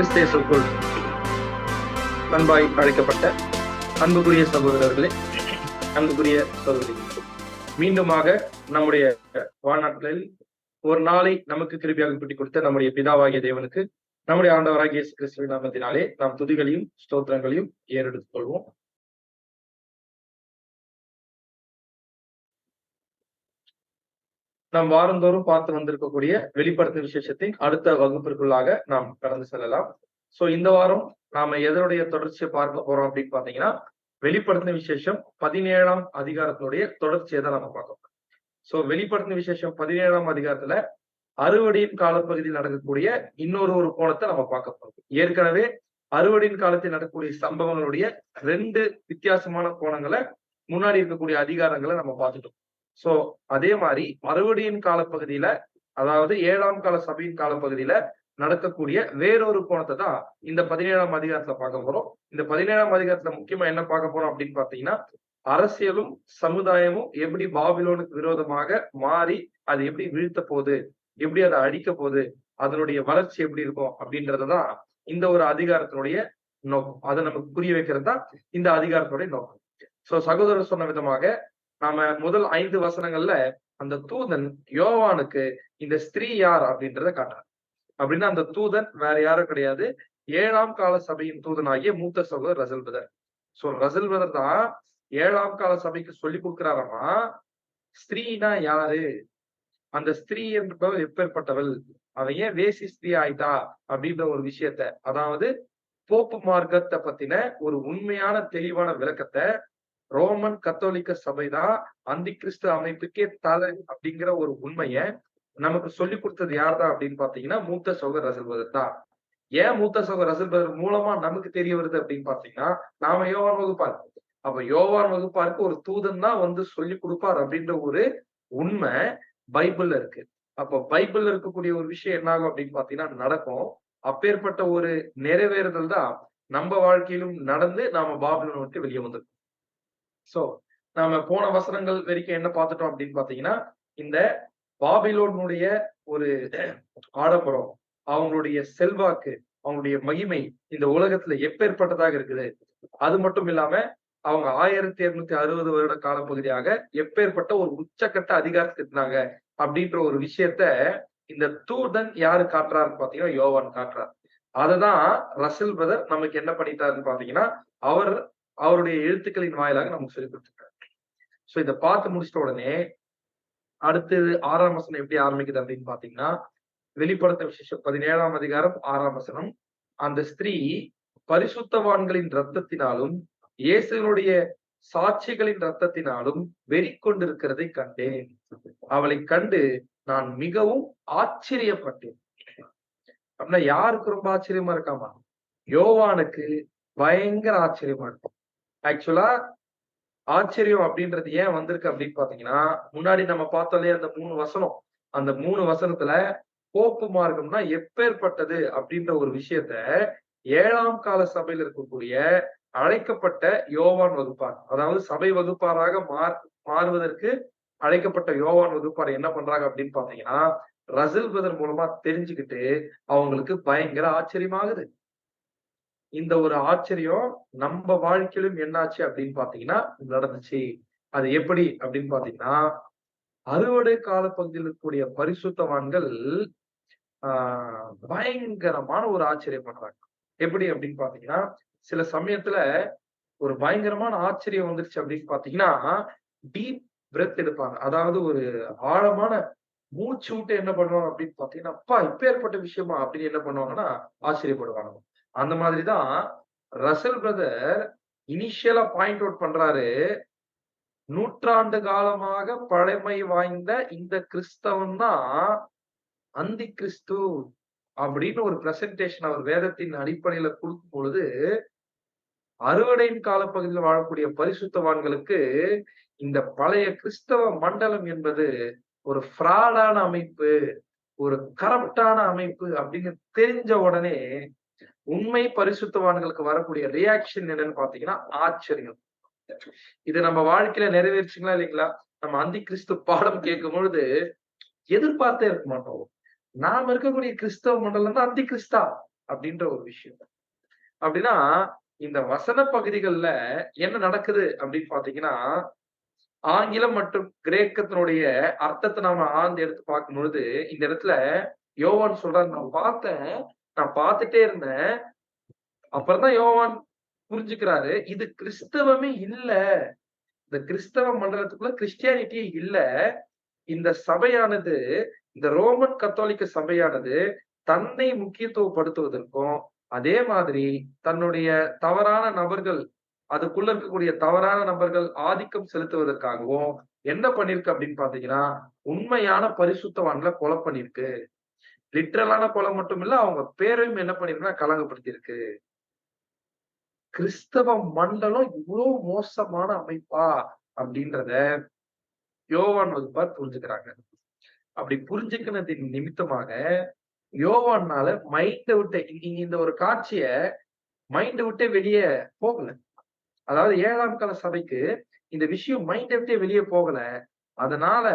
கிறிஸ்தேசுக்குள் அன்பாய் அழைக்கப்பட்ட அன்புக்குரிய சகோதரர்களே, அன்புக்குரிய சகோதரிகளே, மீண்டுமாக நம்முடைய வாழ்நாட்களில் ஒரு நாளை நமக்கு கிருபியாக கூட்டிக் கொடுத்த நம்முடைய பிதாவாகிய தேவனுக்கு நம்முடைய ஆண்டவராகிய இயேசு கிறிஸ்துவின் நாமத்தினாலே நாம் துதிகளையும் ஸ்தோத்திரங்களையும் ஏறெடுத்துக் கொள்வோம். நாம் வாரந்தோறும் பார்த்து வந்திருக்கக்கூடிய வெளிப்படுத்தும் விசேஷத்தின் அடுத்த வகுப்பிற்குள்ளாக நாம் கடந்து செல்லலாம். சோ இந்த வாரம் நாம எதனுடைய தொடர்ச்சியை பார்க்க போறோம் அப்படின்னு பாத்தீங்கன்னா, வெளிப்படுத்தும் விசேஷம் 17ஆம் அதிகாரத்தினுடைய தொடர்ச்சியை தான் நம்ம பார்க்கணும். சோ வெளிப்படுத்தும் விசேஷம் 17ஆம் அதிகாரத்துல அறுவடையின் காலப்பகுதியில் நடக்கக்கூடிய இன்னொரு கோணத்தை நம்ம பார்க்க போறோம். ஏற்கனவே அறுவடையின் காலத்தில் நடக்கக்கூடிய சம்பவங்களுடைய 2 வித்தியாசமான கோணங்களை முன்னாடி இருக்கக்கூடிய அதிகாரங்களை நம்ம பார்த்துட்டோம். சோ அதே மாதிரி அறுவடையின் காலப்பகுதியில, அதாவது 7ஆம் கால சபையின் காலப்பகுதியில நடக்கக்கூடிய வேறொரு கோணத்தை தான் இந்த 17ஆம் அதிகாரத்துல பார்க்க போறோம். இந்த 17ஆம் அதிகாரத்துல முக்கியமா என்ன பார்க்க போறோம் அப்படின்னு பாத்தீங்கன்னா, அரசியலும் சமுதாயமும் எப்படி பாபிலோனுக்கு விரோதமாக மாறி அது எப்படி வீழ்த்த போகுது, எப்படி அதை அழிக்க போகுது, அதனுடைய வளர்ச்சி எப்படி இருக்கும் அப்படின்றதுதான் இந்த ஒரு அதிகாரத்தினுடைய நோக்கம். அதை நமக்கு புரிய வைக்கிறது தான் இந்த அதிகாரத்துடைய நோக்கம். சோ சகோதரர் சொன்ன விதமாக நாம முதல் 5 வசனங்கள்ல அந்த தூதன் யோவானுக்கு இந்த ஸ்திரீ யார் அப்படின்றத காட்டுறான். அப்படின்னா அந்த தூதன் வேற யாரும் கிடையாது, 7ஆம் கால சபையின் தூதனாகிய மூத்த சகோதரர் ரசல்பதர். சோ ரசல்பதர் தான் 7ஆம் கால சபைக்கு சொல்லி கொடுக்கிறாராமா, ஸ்திரீனா யாரு, அந்த ஸ்திரீ என்பவள் எப்பேற்பட்டவள், அவ ஏன் வேசி ஸ்திரீ ஆயிட்டா அப்படின்ற ஒரு விஷயத்த, அதாவது போப்பு மார்க்கத்தை பத்தின ஒரு உண்மையான தெளிவான விளக்கத்தை ரோமன் கத்தோலிக்க சபைதான் அந்தி கிறிஸ்து அமைப்புக்கே தலை அப்படிங்கிற ஒரு உண்மைய நமக்கு சொல்லி கொடுத்தது யார்தான் அப்படின்னு பாத்தீங்கன்னா, மூத்த சகோதரர் ரசல்பதர் தான். ஏன் மூத்த சகோதரர் ரசல்பதர் மூலமா நமக்கு தெரிய வருது அப்படின்னு பாத்தீங்கன்னா, நாம யோவான் வகுப்பார், அப்ப யோவான் வகுப்பாருக்கு ஒரு தூதன் தான் வந்து சொல்லி கொடுப்பார் அப்படின்ற ஒரு உண்மை பைபிள்ல இருக்கு. அப்ப பைபிள்ல இருக்கக்கூடிய ஒரு விஷயம் என்ன ஆகும் அப்படின்னு பாத்தீங்கன்னா நடக்கும். அப்பேற்பட்ட ஒரு நிறைவேறுதல் தான் நம்ம வாழ்க்கையிலும் நடந்து நாம பாபிலோனை விட்டு வெளியே வந்திருக்கோம். சோ நாம போன வசனங்கள் வரைக்கும் என்ன பார்த்துட்டோம் அப்படின்னு பாத்தீங்கன்னா, இந்த பாபிலோனுடைய ஒரு ஆடம்பரம், அவங்களுடைய செல்வாக்கு, அவங்களுடைய மகிமை இந்த உலகத்துல எப்பேற்பட்டதாக இருக்குது. அது மட்டும் இல்லாம அவங்க 1260 வருட காலப்பகுதியாக எப்பேற்பட்ட ஒரு உச்சக்கட்ட அதிகாரத்தை இருந்தாங்க அப்படின்ற ஒரு விஷயத்த இந்த தூதன் யாரு காட்டுறாருன்னு பாத்தீங்கன்னா யோவான் காட்டுறார். அததான் ரசல்பதர் நமக்கு என்ன பண்ணிட்டாருன்னு பாத்தீங்கன்னா, அவருடைய எழுத்துக்களின் வாயிலாக நமக்கு சொல்லி கொடுத்துருக்காரு. சோ இதை பார்த்து முடிச்சிட்ட உடனே அடுத்து 6ஆம் வசனம் எப்படி ஆரம்பிக்குது அப்படின்னு பாத்தீங்கன்னா, வெளிப்படுத்த விசேஷம் 17ஆம் அதிகாரம் 6ஆம் வசனம், அந்த ஸ்திரீ பரிசுத்தவான்களின் ரத்தத்தினாலும் இயேசுனுடைய சாட்சிகளின் ரத்தத்தினாலும் வெறி கொண்டிருக்கிறதை கண்டேன். அவளை கண்டு நான் மிகவும் ஆச்சரியப்பட்டேன். அப்படின்னா யாருக்கு ரொம்ப ஆச்சரியமா இருக்காமா? யோவானுக்கு பயங்கர ஆச்சரியமா இருக்கும். ஆக்சுவலா ஆச்சரியம் அப்படின்றது ஏன் வந்திருக்கு அப்படின்னு பாத்தீங்கன்னா, முன்னாடி நம்ம பார்த்தோம்லே அந்த 3 வசனம், அந்த 3 வசனத்துல போப்பு மார்க்கம்னா எப்பேற்பட்டது அப்படின்ற ஒரு விஷயத்த 7ஆம் கால சபையில இருக்கக்கூடிய அழைக்கப்பட்ட யோவான் வகுப்பார், அதாவது சபை வகுப்பாராக மாறுவதற்கு அழைக்கப்பட்ட யோவான் வகுப்பார் என்ன பண்றாங்க அப்படின்னு பாத்தீங்கன்னா, ரசல்பதர் மூலமா தெரிஞ்சுக்கிட்டு அவங்களுக்கு பயங்கர ஆச்சரியமாகுது. இந்த ஒரு ஆச்சரியம் நம்ம வாழ்க்கையிலும் என்னாச்சு அப்படின்னு பாத்தீங்கன்னா நடந்துச்சு. அது எப்படி அப்படின்னு பாத்தீங்கன்னா, அறுவடை காலப்பகுதியில் இருக்கக்கூடிய பரிசுத்தவான்கள் பயங்கரமான ஒரு ஆச்சரியம் பண்றாங்க. எப்படி அப்படின்னு பாத்தீங்கன்னா, சில சமயத்துல ஒரு பயங்கரமான ஆச்சரியம் வந்துருச்சு அப்படின்னு பாத்தீங்கன்னா, டீப் பிரெத் எடுப்பாங்க. அதாவது ஒரு ஆழமான மூச்சு விட்டு என்ன பண்ணுவாங்க அப்படின்னு பாத்தீங்கன்னா, அப்பா இப்பேற்பட்ட விஷயமா அப்படின்னு என்ன பண்ணுவாங்கன்னா ஆச்சரியப்படுவாங்க. அந்த மாதிரிதான் ரசல் பிரதர் இனிஷியலா பாயிண்ட் அவுட் பண்றாரு, நூற்றாண்டு காலமாக பழமை வாய்ந்த இந்த கிறிஸ்தவன் தான் அந்தி கிறிஸ்து அப்படின்னு ஒரு பிரசன்டேஷன் அவர் வேதத்தின் அடிப்படையில கொடுக்கும் பொழுது, அறுவடையின் காலப்பகுதியில் வாழக்கூடிய பரிசுத்தவான்களுக்கு இந்த பழைய கிறிஸ்தவ மண்டலம் என்பது ஒரு ஃப்ராடான அமைப்பு, ஒரு கரப்டான அமைப்பு அப்படின்னு தெரிஞ்ச உடனே உண்மை பரிசுத்தவான்களுக்கு வரக்கூடிய ரியாக்ஷன் என்னன்னு பாத்தீங்கன்னா ஆச்சரியம். இது நம்ம வாழ்க்கையில நிறைவேறுச்சுங்களா இல்லைங்களா? நம்ம அந்தி கிறிஸ்து பாடம் கேட்கும் பொழுது எதிர்பார்த்தே இருக்க மாட்டோம். நாம இருக்கக்கூடிய கிறிஸ்தவ மண்டலம் தான் அந்தி கிறிஸ்தா. அப்படின்ற ஒரு விஷயம். அப்படின்னா இந்த வசன பகுதிகள்ல என்ன நடக்குது அப்படின்னு பாத்தீங்கன்னா, ஆங்கிலம் மற்றும் கிரேக்கத்தினுடைய அர்த்தத்தை நாம ஆழ்ந்து எடுத்து பார்க்கும் பொழுது, இந்த இடத்துல யோவான் சொல்றாரு, நான் பார்த்துட்டே இருந்தேன். அப்புறம் தான் யோவான் புரிஞ்சுக்கிறாரு, இது கிறிஸ்தவமே இல்ல. இந்த கிறிஸ்தவ மண்டலத்துக்குள்ள கிறிஸ்டியானிட்டியே இல்ல. இந்த சபையானது, இந்த ரோமன் கத்தோலிக்க சபையானது தன்னை முக்கியத்துவப்படுத்துவதற்கும், அதே மாதிரி தன்னுடைய தவறான நபர்கள், அதுக்குள்ள இருக்கக்கூடிய தவறான நபர்கள் ஆதிக்கம் செலுத்துவதற்காகவும் என்ன பண்ணிருக்கு அப்படின்னு பாத்தீங்கன்னா, உண்மையான பரிசுத்தவான்கள கொலை பண்ணிருக்கு. லிட்டரலான கொலை மட்டும் இல்ல, அவங்க பேரையும் என்ன பண்ணிருக்குன்னா களங்கப்படுத்தியிருக்கு. கிறிஸ்தவ மண்டலம் இவ்வளவு மோசமான அமைப்பா அப்படின்றத யோவான் வகுப்பார் புரிஞ்சுக்கிறாங்க. அப்படி புரிஞ்சுக்கினதின் நிமித்தமாக யோவானால மைண்ட விட்டு இங்க இந்த ஒரு காட்சிய மைண்ட விட்டே வெளியே போகல. அதாவது 7ஆம் கால சபைக்கு இந்த விஷயம் மைண்ட விட்டே வெளியே போகல. அதனால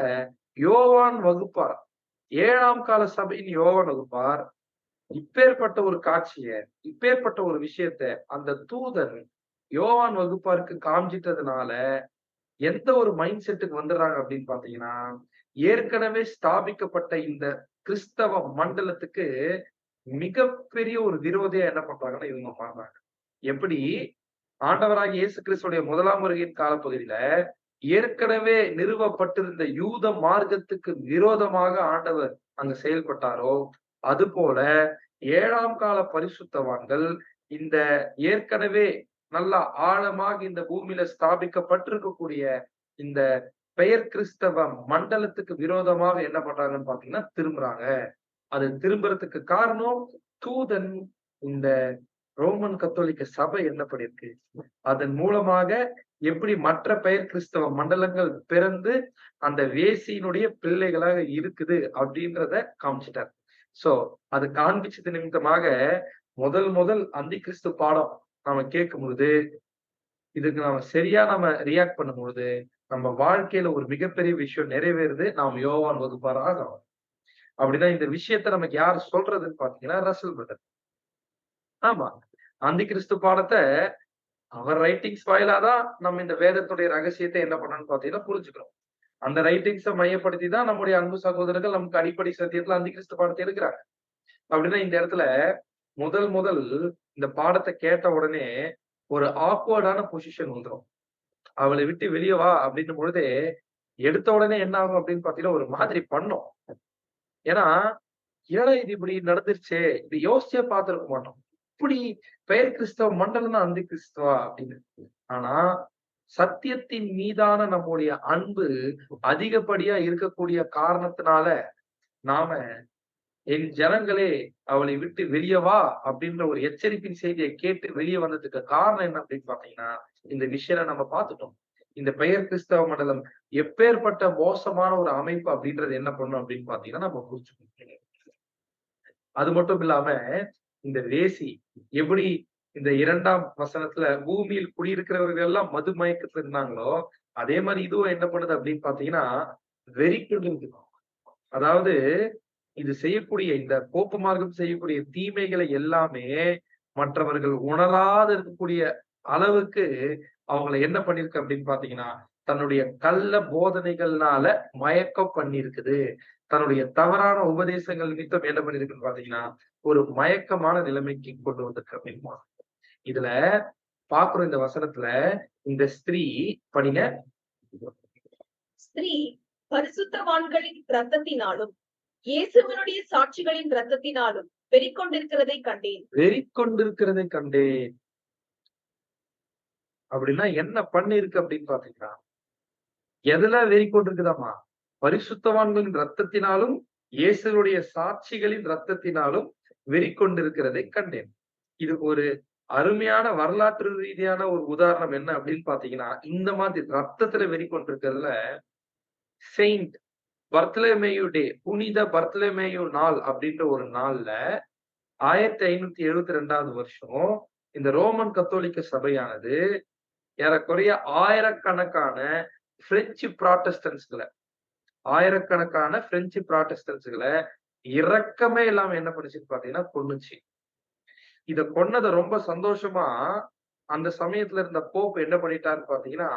யோவான் வகுப்பார், 7ஆம் கால சபையின் யோவான் வகுப்பார் இப்பேற்பட்ட ஒரு காட்சிய, இப்பேற்பட்ட ஒரு விஷயத்த அந்த தூதன் யோவான் வகுப்பாருக்கு காண்பித்ததுனால எந்த ஒரு மைண்ட் செட்டுக்கு வந்துடுறாங்க அப்படின்னு பாத்தீங்கன்னா, ஏற்கனவே ஸ்தாபிக்கப்பட்ட இந்த கிறிஸ்தவ மண்டலத்துக்கு மிகப்பெரிய ஒரு விரோதியா என்ன பண்றாங்கன்னா இவங்க பண்றாங்க. எப்படி ஆண்டவராகிய இயேசு கிறிஸ்துடைய 1ஆம் வருகையின் காலப்பகுதியில ஏற்கனவே நிறுவப்பட்டிருந்த யூத மார்க்கத்துக்கு விரோதமாக ஆண்டவர் அங்க செயல்பட்டாரோ, அதுபோல 7ஆம் கால பரிசுத்தவான்கள் இந்த ஏற்கனவே நல்லா ஆழமாக இந்த பூமியில ஸ்தாபிக்கப்பட்டிருக்கக்கூடிய இந்த பெயர் கிறிஸ்தவ மண்டலத்துக்கு விரோதமாக என்ன பண்றாங்கன்னு பாத்தீங்கன்னா திரும்புறாங்க. அது திரும்புறதுக்கு காரணம் தூதன் இந்த ரோமன் கத்தோலிக்க சபை என்ன பண்ணிருக்கு, அதன் மூலமாக எப்படி மற்ற பெயர் கிறிஸ்தவ மண்டலங்கள் பிறந்து அந்த வேசியினுடைய பிள்ளைகளாக இருக்குது அப்படின்றத காமிச்சிட்டார். சோ அது காண்பிச்சது நிமித்தமாக முதல் அந்தி கிறிஸ்து பாடம் நாம கேட்கும் பொழுது, இதுக்கு நாம ரியாக்ட் பண்ணும் பொழுது நம்ம வாழ்க்கையில ஒரு மிகப்பெரிய விஷயம் நிறைவேறுது. நாம் யோவான் வகுப்பாராக ஆகிறோம். அப்படின்னா இந்த விஷயத்த நமக்கு யார் சொல்றதுன்னு பாத்தீங்கன்னா ரசல் பிரதர். ஆமா. அந்தி கிறிஸ்து பாடத்த அவர் ரைட்டிங்ஸ் வாயிலா தான் நம்ம இந்த வேதத்துடைய ரகசியத்தை என்ன பண்ணணும்னு பாத்தீங்கன்னா புரிஞ்சுக்கிறோம். அந்த ரைட்டிங்ஸ மையப்படுத்தி தான் நம்முடைய அன்பு சகோதரர்கள் நமக்கு அடிப்படை சத்தியத்துல அந்தி கிறிஸ்து பாடத்தை எடுக்கிறாங்க. அப்படின்னா இந்த இடத்துல முதல் இந்த பாடத்தை கேட்ட உடனே ஒரு ஆக்வர்டான பொசிஷன் வந்துரும். அவளை விட்டு வெளிய வா அப்படின்னும் பொழுதே, எடுத்த உடனே என்ன ஆகும் அப்படின்னு பாத்தீங்கன்னா, ஒரு மாதிரி பண்ணும். ஏன்னா, என்னடா இது இப்படி நடந்துருச்சே! இது யோசிச்சே பார்த்திருக்க மாட்டோம். இப்படி பெயர் கிறிஸ்தவ மண்டலம் தான் அந்தி கிறிஸ்துவா அப்படின்னு. ஆனா, சத்தியத்தின் மீதான நம்முடைய அன்பு அதிகப்படியா இருக்கக்கூடிய காரணத்தினால, நாம என் ஜனங்களே அவளை விட்டு வெளிய வா அப்படின்ற ஒரு எச்சரிப்பின் செய்தியை கேட்டு வெளிய வந்ததுக்கு காரணம் என்ன அப்படின்னு பாத்தீங்கன்னா, இந்த விஷயம் நம்ம பார்த்துட்டோம். இந்த பெயர் கிறிஸ்தவ மண்டலம் எப்பேற்பட்ட மோசமான ஒரு அமைப்பு அப்படின்றது என்ன பண்ணும் அப்படின்னு பாத்தீங்கன்னா நம்ம புரிஞ்சுக்கணும். அது மட்டும் இல்லாம இந்த வேசி எப்படி இந்த 2ஆம் வசனத்துல பூமியில் குடியிருக்கிறவர்கள் எல்லாம் மது மயக்கத்துல இருந்தாங்களோ, அதே மாதிரி இதுவும் என்ன பண்ணுது அப்படின்னு பாத்தீங்கன்னா வெறி கொண்டு, அதாவது இது செய்யக்கூடிய இந்த போப்பு மார்க்கம் செய்யக்கூடிய தீமைகளை எல்லாமே மற்றவர்கள் உணராத இருக்கக்கூடிய அளவுக்கு அவங்கள என்ன பண்ணிருக்கு அப்படின்னு பாத்தீங்கன்னா, தன்னுடைய கள்ள போதனைகள்னால மயக்கம் பண்ணியிருக்குது. தன்னுடைய தவறான உபதேசங்கள் நிமித்தம் என்ன பண்ணிருக்குன்னு பாத்தீங்கன்னா, ஒரு மயக்கமான நிலைமைக்கு கொண்டு வந்திருக்கு அப்படின்பா. இதுல பாக்குறோம் இந்த வசனத்துல இந்த ஸ்திரீ படிங்க. ஸ்திரீ பரிசுத்தவான்களின் இரத்தத்தினாலும் இயேசுவினுடைய சாட்சிகளின் இரத்தத்தினாலும் வெறிக்கொண்டிருக்கிறதை கண்டேன். வெறிக்கொண்டிருக்கிறதை கண்டேன். அப்படின்னா என்ன பண்ணிருக்கு அப்படின்னு பாத்தீங்கன்னா, எதுல வெறிக்கொண்டிருக்குதாமா? பரிசுத்தவான்களின் இரத்தத்தினாலும் இயேசுடைய சாட்சிகளின் இரத்தத்தினாலும் வெறிக்கொண்டிருக்கிறதை கண்டேன். இது ஒரு அருமையான வரலாற்று ரீதியான ஒரு உதாரணம் என்ன அப்படின்னு பாத்தீங்கன்னா, இந்த மாதிரி ரத்தத்துல வெறிக்கொண்டிருக்கிறதுல செயின்ட் பர்த்லமேயு டே, புனித பர்த்லமேயு நாள் அப்படின்ற ஒரு நாள்ல 1572வது வருஷம் இந்த ரோமன் கத்தோலிக்க சபையானது ஏறக்குறைய ஆயிரக்கணக்கான பிரெஞ்சு புராட்டஸ்டன்ட்ஸ்களை இரக்கமே இல்லாம என்ன பண்ணுச்சுன்னு பாத்தீங்கன்னா கொன்னுச்சு. இத கொன்னத ரொம்ப சந்தோஷமா அந்த சமயத்துல இருந்த போப் என்ன பண்ணிட்டாருன்னு பாத்தீங்கன்னா,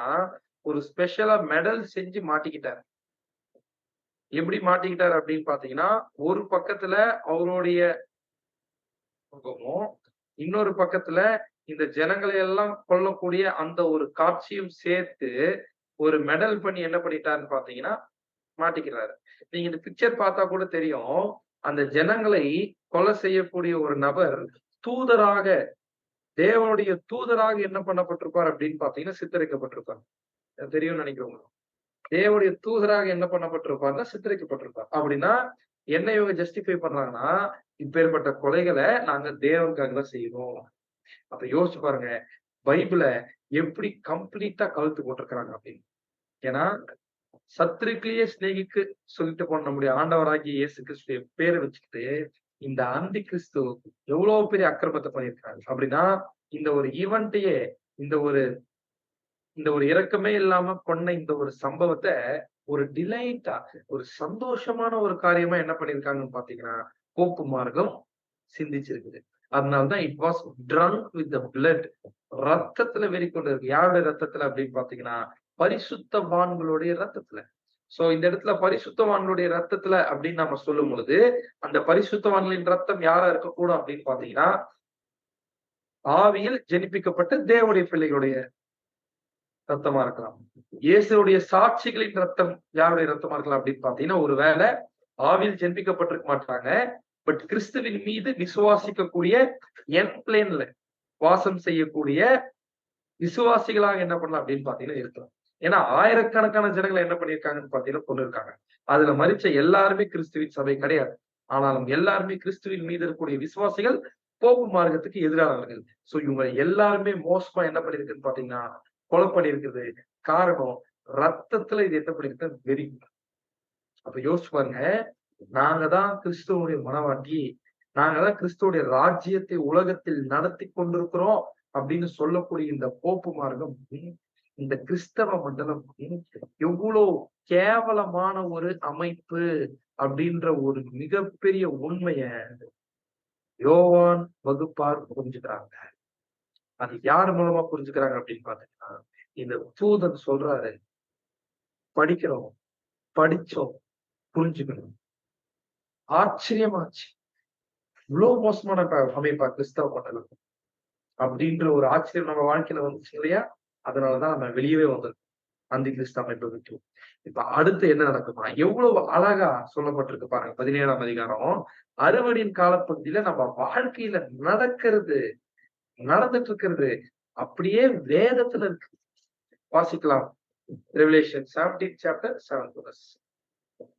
ஒரு ஸ்பெஷலா மெடல் செஞ்சு மாட்டிக்கிட்டாரு. எப்படி மாட்டிக்கிட்டாரு அப்படின்னு பாத்தீங்கன்னா, ஒரு பக்கத்துல அவருடைய முகமும், இன்னொரு பக்கத்துல இந்த ஜனங்களை எல்லாம் கொல்லக்கூடிய அந்த ஒரு காட்சியும் சேர்த்து ஒரு மெடல் பண்ணி என்ன பண்ணிட்டாருன்னு பாத்தீங்கன்னா, மாட்டிக்கிறாரு. நீங்க இந்த பிக்சர் பார்த்தா கூட தெரியும். அந்த ஜனங்களை கொலை செய்யக்கூடிய ஒரு நபர் தூதராக, தேவனுடைய தூதராக என்ன பண்ணப்பட்டிருப்பார் அப்படின்னு பார்த்தீங்கன்னா, சித்தரிக்கப்பட்டிருப்பார். அது தெரியும்னு நினைக்கிறேன் உங்களுக்கு. தேவனுடைய தூதராக என்ன பண்ணப்பட்டிருப்பார்ன்னா, சித்தரிக்கப்பட்டிருப்பார். அப்படின்னா, என்ன இவங்க ஜஸ்டிஃபை பண்றாங்கன்னா, இப்பேற்பட்ட கொலைகளை நாங்க தேவனுக்காக தான் செய்றோம். அப்ப யோசிச்சு பாருங்க. பைபிள எப்படி கம்ப்ளீட்டா கவுத்து போட்டிருக்கிறாங்க அப்படின்னு. ஏன்னா சத்துருக்களையே சிநேகிக்கு சொல்லிட்டு போன நம்முடைய ஆண்டவராகிய இயேசு கிறிஸ்துவின் பேரை வச்சுக்கிட்டு இந்த அந்தி கிறிஸ்து எவ்வளவு பெரிய அக்கிரமத்தை பண்ணியிருக்காங்க அப்படின்னா இந்த ஒரு ஈவெண்ட்டையே இந்த ஒரு இந்த ஒரு இரக்கமே இல்லாம கொன்ன இந்த ஒரு சம்பவத்தை ஒரு டிலைட்டா ஒரு சந்தோஷமான ஒரு காரியமா என்ன பண்ணிருக்காங்கன்னு பாத்தீங்கன்னா போப்பு மார்க்கம் சிந்திச்சிருக்குது. அதனாலதான் it was trunk with the blood. ரத்தத்துல வெறிக்கொண்டு இருக்கு. யாருடைய ரத்தத்துல அப்படின்னு பாத்தீங்கன்னா பரிசுத்தவான்களுடைய ரத்தத்துல. சோ இந்த இடத்துல பரிசுத்தவான்களுடைய ரத்தத்துல அப்படின்னு நம்ம சொல்லும் பொழுது அந்த பரிசுத்தவான்களின் ரத்தம் யாரா இருக்கக்கூடும் அப்படின்னு பாத்தீங்கன்னா ஆவியில் ஜெனிப்பிக்கப்பட்ட தேவனுடைய பிள்ளைகளுடைய ரத்தமா இருக்கலாம். இயேசுடைய சாட்சிகளின் ரத்தம் யாருடைய ரத்தமா இருக்கலாம் அப்படின்னு பாத்தீங்கன்னா ஒருவேளை ஆவியில் ஜெனிப்பிக்கப்பட்டிருக்க மாட்டாங்க. பட் கிறிஸ்துவின் மீது விசுவாசிக்கக்கூடிய என் பிளேன்ல வாசம் செய்யக்கூடிய விசுவாசிகளாக என்ன பண்ணலாம் அப்படின்னு பாத்தீங்கன்னா இருக்கலாம். ஏன்னா ஆயிரக்கணக்கான ஜனங்களை என்ன பண்ணிருக்காங்கன்னு பாத்தீங்கன்னா கொண்டு இருக்காங்க. அதுல மரிச்ச எல்லாருமே கிறிஸ்துவின் சபை கிடையாது. ஆனாலும் எல்லாருமே கிறிஸ்துவின் மீது இருக்கக்கூடிய விசுவாசிகள் போப்பு மார்க்கத்துக்கு எதிரானவர்கள். சோ இவங்க எல்லாருமே மோசமா என்ன பண்ணிருக்குன்னு பாத்தீங்கன்னா கொலை பண்ணிருக்குது. காரணம் ரத்தத்துல இது என்ன பண்ணிருக்கு வெறி. அப்ப யோசிச்சு பாருங்க. நாங்க தான் கிறிஸ்துவனுடைய மனவாட்டி. நாங்க தான் கிறிஸ்துவுடைய ராஜ்யத்தை உலகத்தில் நடத்தி கொண்டிருக்கிறோம் அப்படின்னு சொல்லக்கூடிய இந்த போப்பு மார்க்கம் இந்த கிறிஸ்தவ மண்டலம் எவ்வளவு கேவலமான ஒரு அமைப்பு அப்படின்ற ஒரு மிகப்பெரிய உண்மைய யோவான் வகுப்பார் புரிஞ்சுக்கிறாங்க. அது யார் மூலமா புரிஞ்சுக்கிறாங்க அப்படின்னு பாத்தீங்கன்னா இந்த தூதன் சொல்றாரு படிக்கிறோம், படிச்சோம், புரிஞ்சுக்கணும். ஆச்சரியமாச்சு. இவ்வளவு மோசமான அமைப்பா கிறிஸ்தவ மண்டலம் அப்படின்ற ஒரு ஆச்சரியம் நம்ம வாழ்க்கையில வந்துச்சு இல்லையா? அதனாலதான் நம்ம வெளியவே வந்தோம் அந்த கிறிஸ்து அமைப்பை விட்டு. இப்ப அடுத்து என்ன நடக்குமா எவ்வளவு அழகா சொல்லப்பட்டிருக்கு பாருங்க 17ஆம் அதிகாரம். அறுவடையின் காலப்பகுதியில நம்ம வாழ்க்கையில நடந்துட்டு இருக்கிறது அப்படியே வேதத்துல இருக்கு. வாசிக்கலாம். Revelation 17 chapter 7 verse.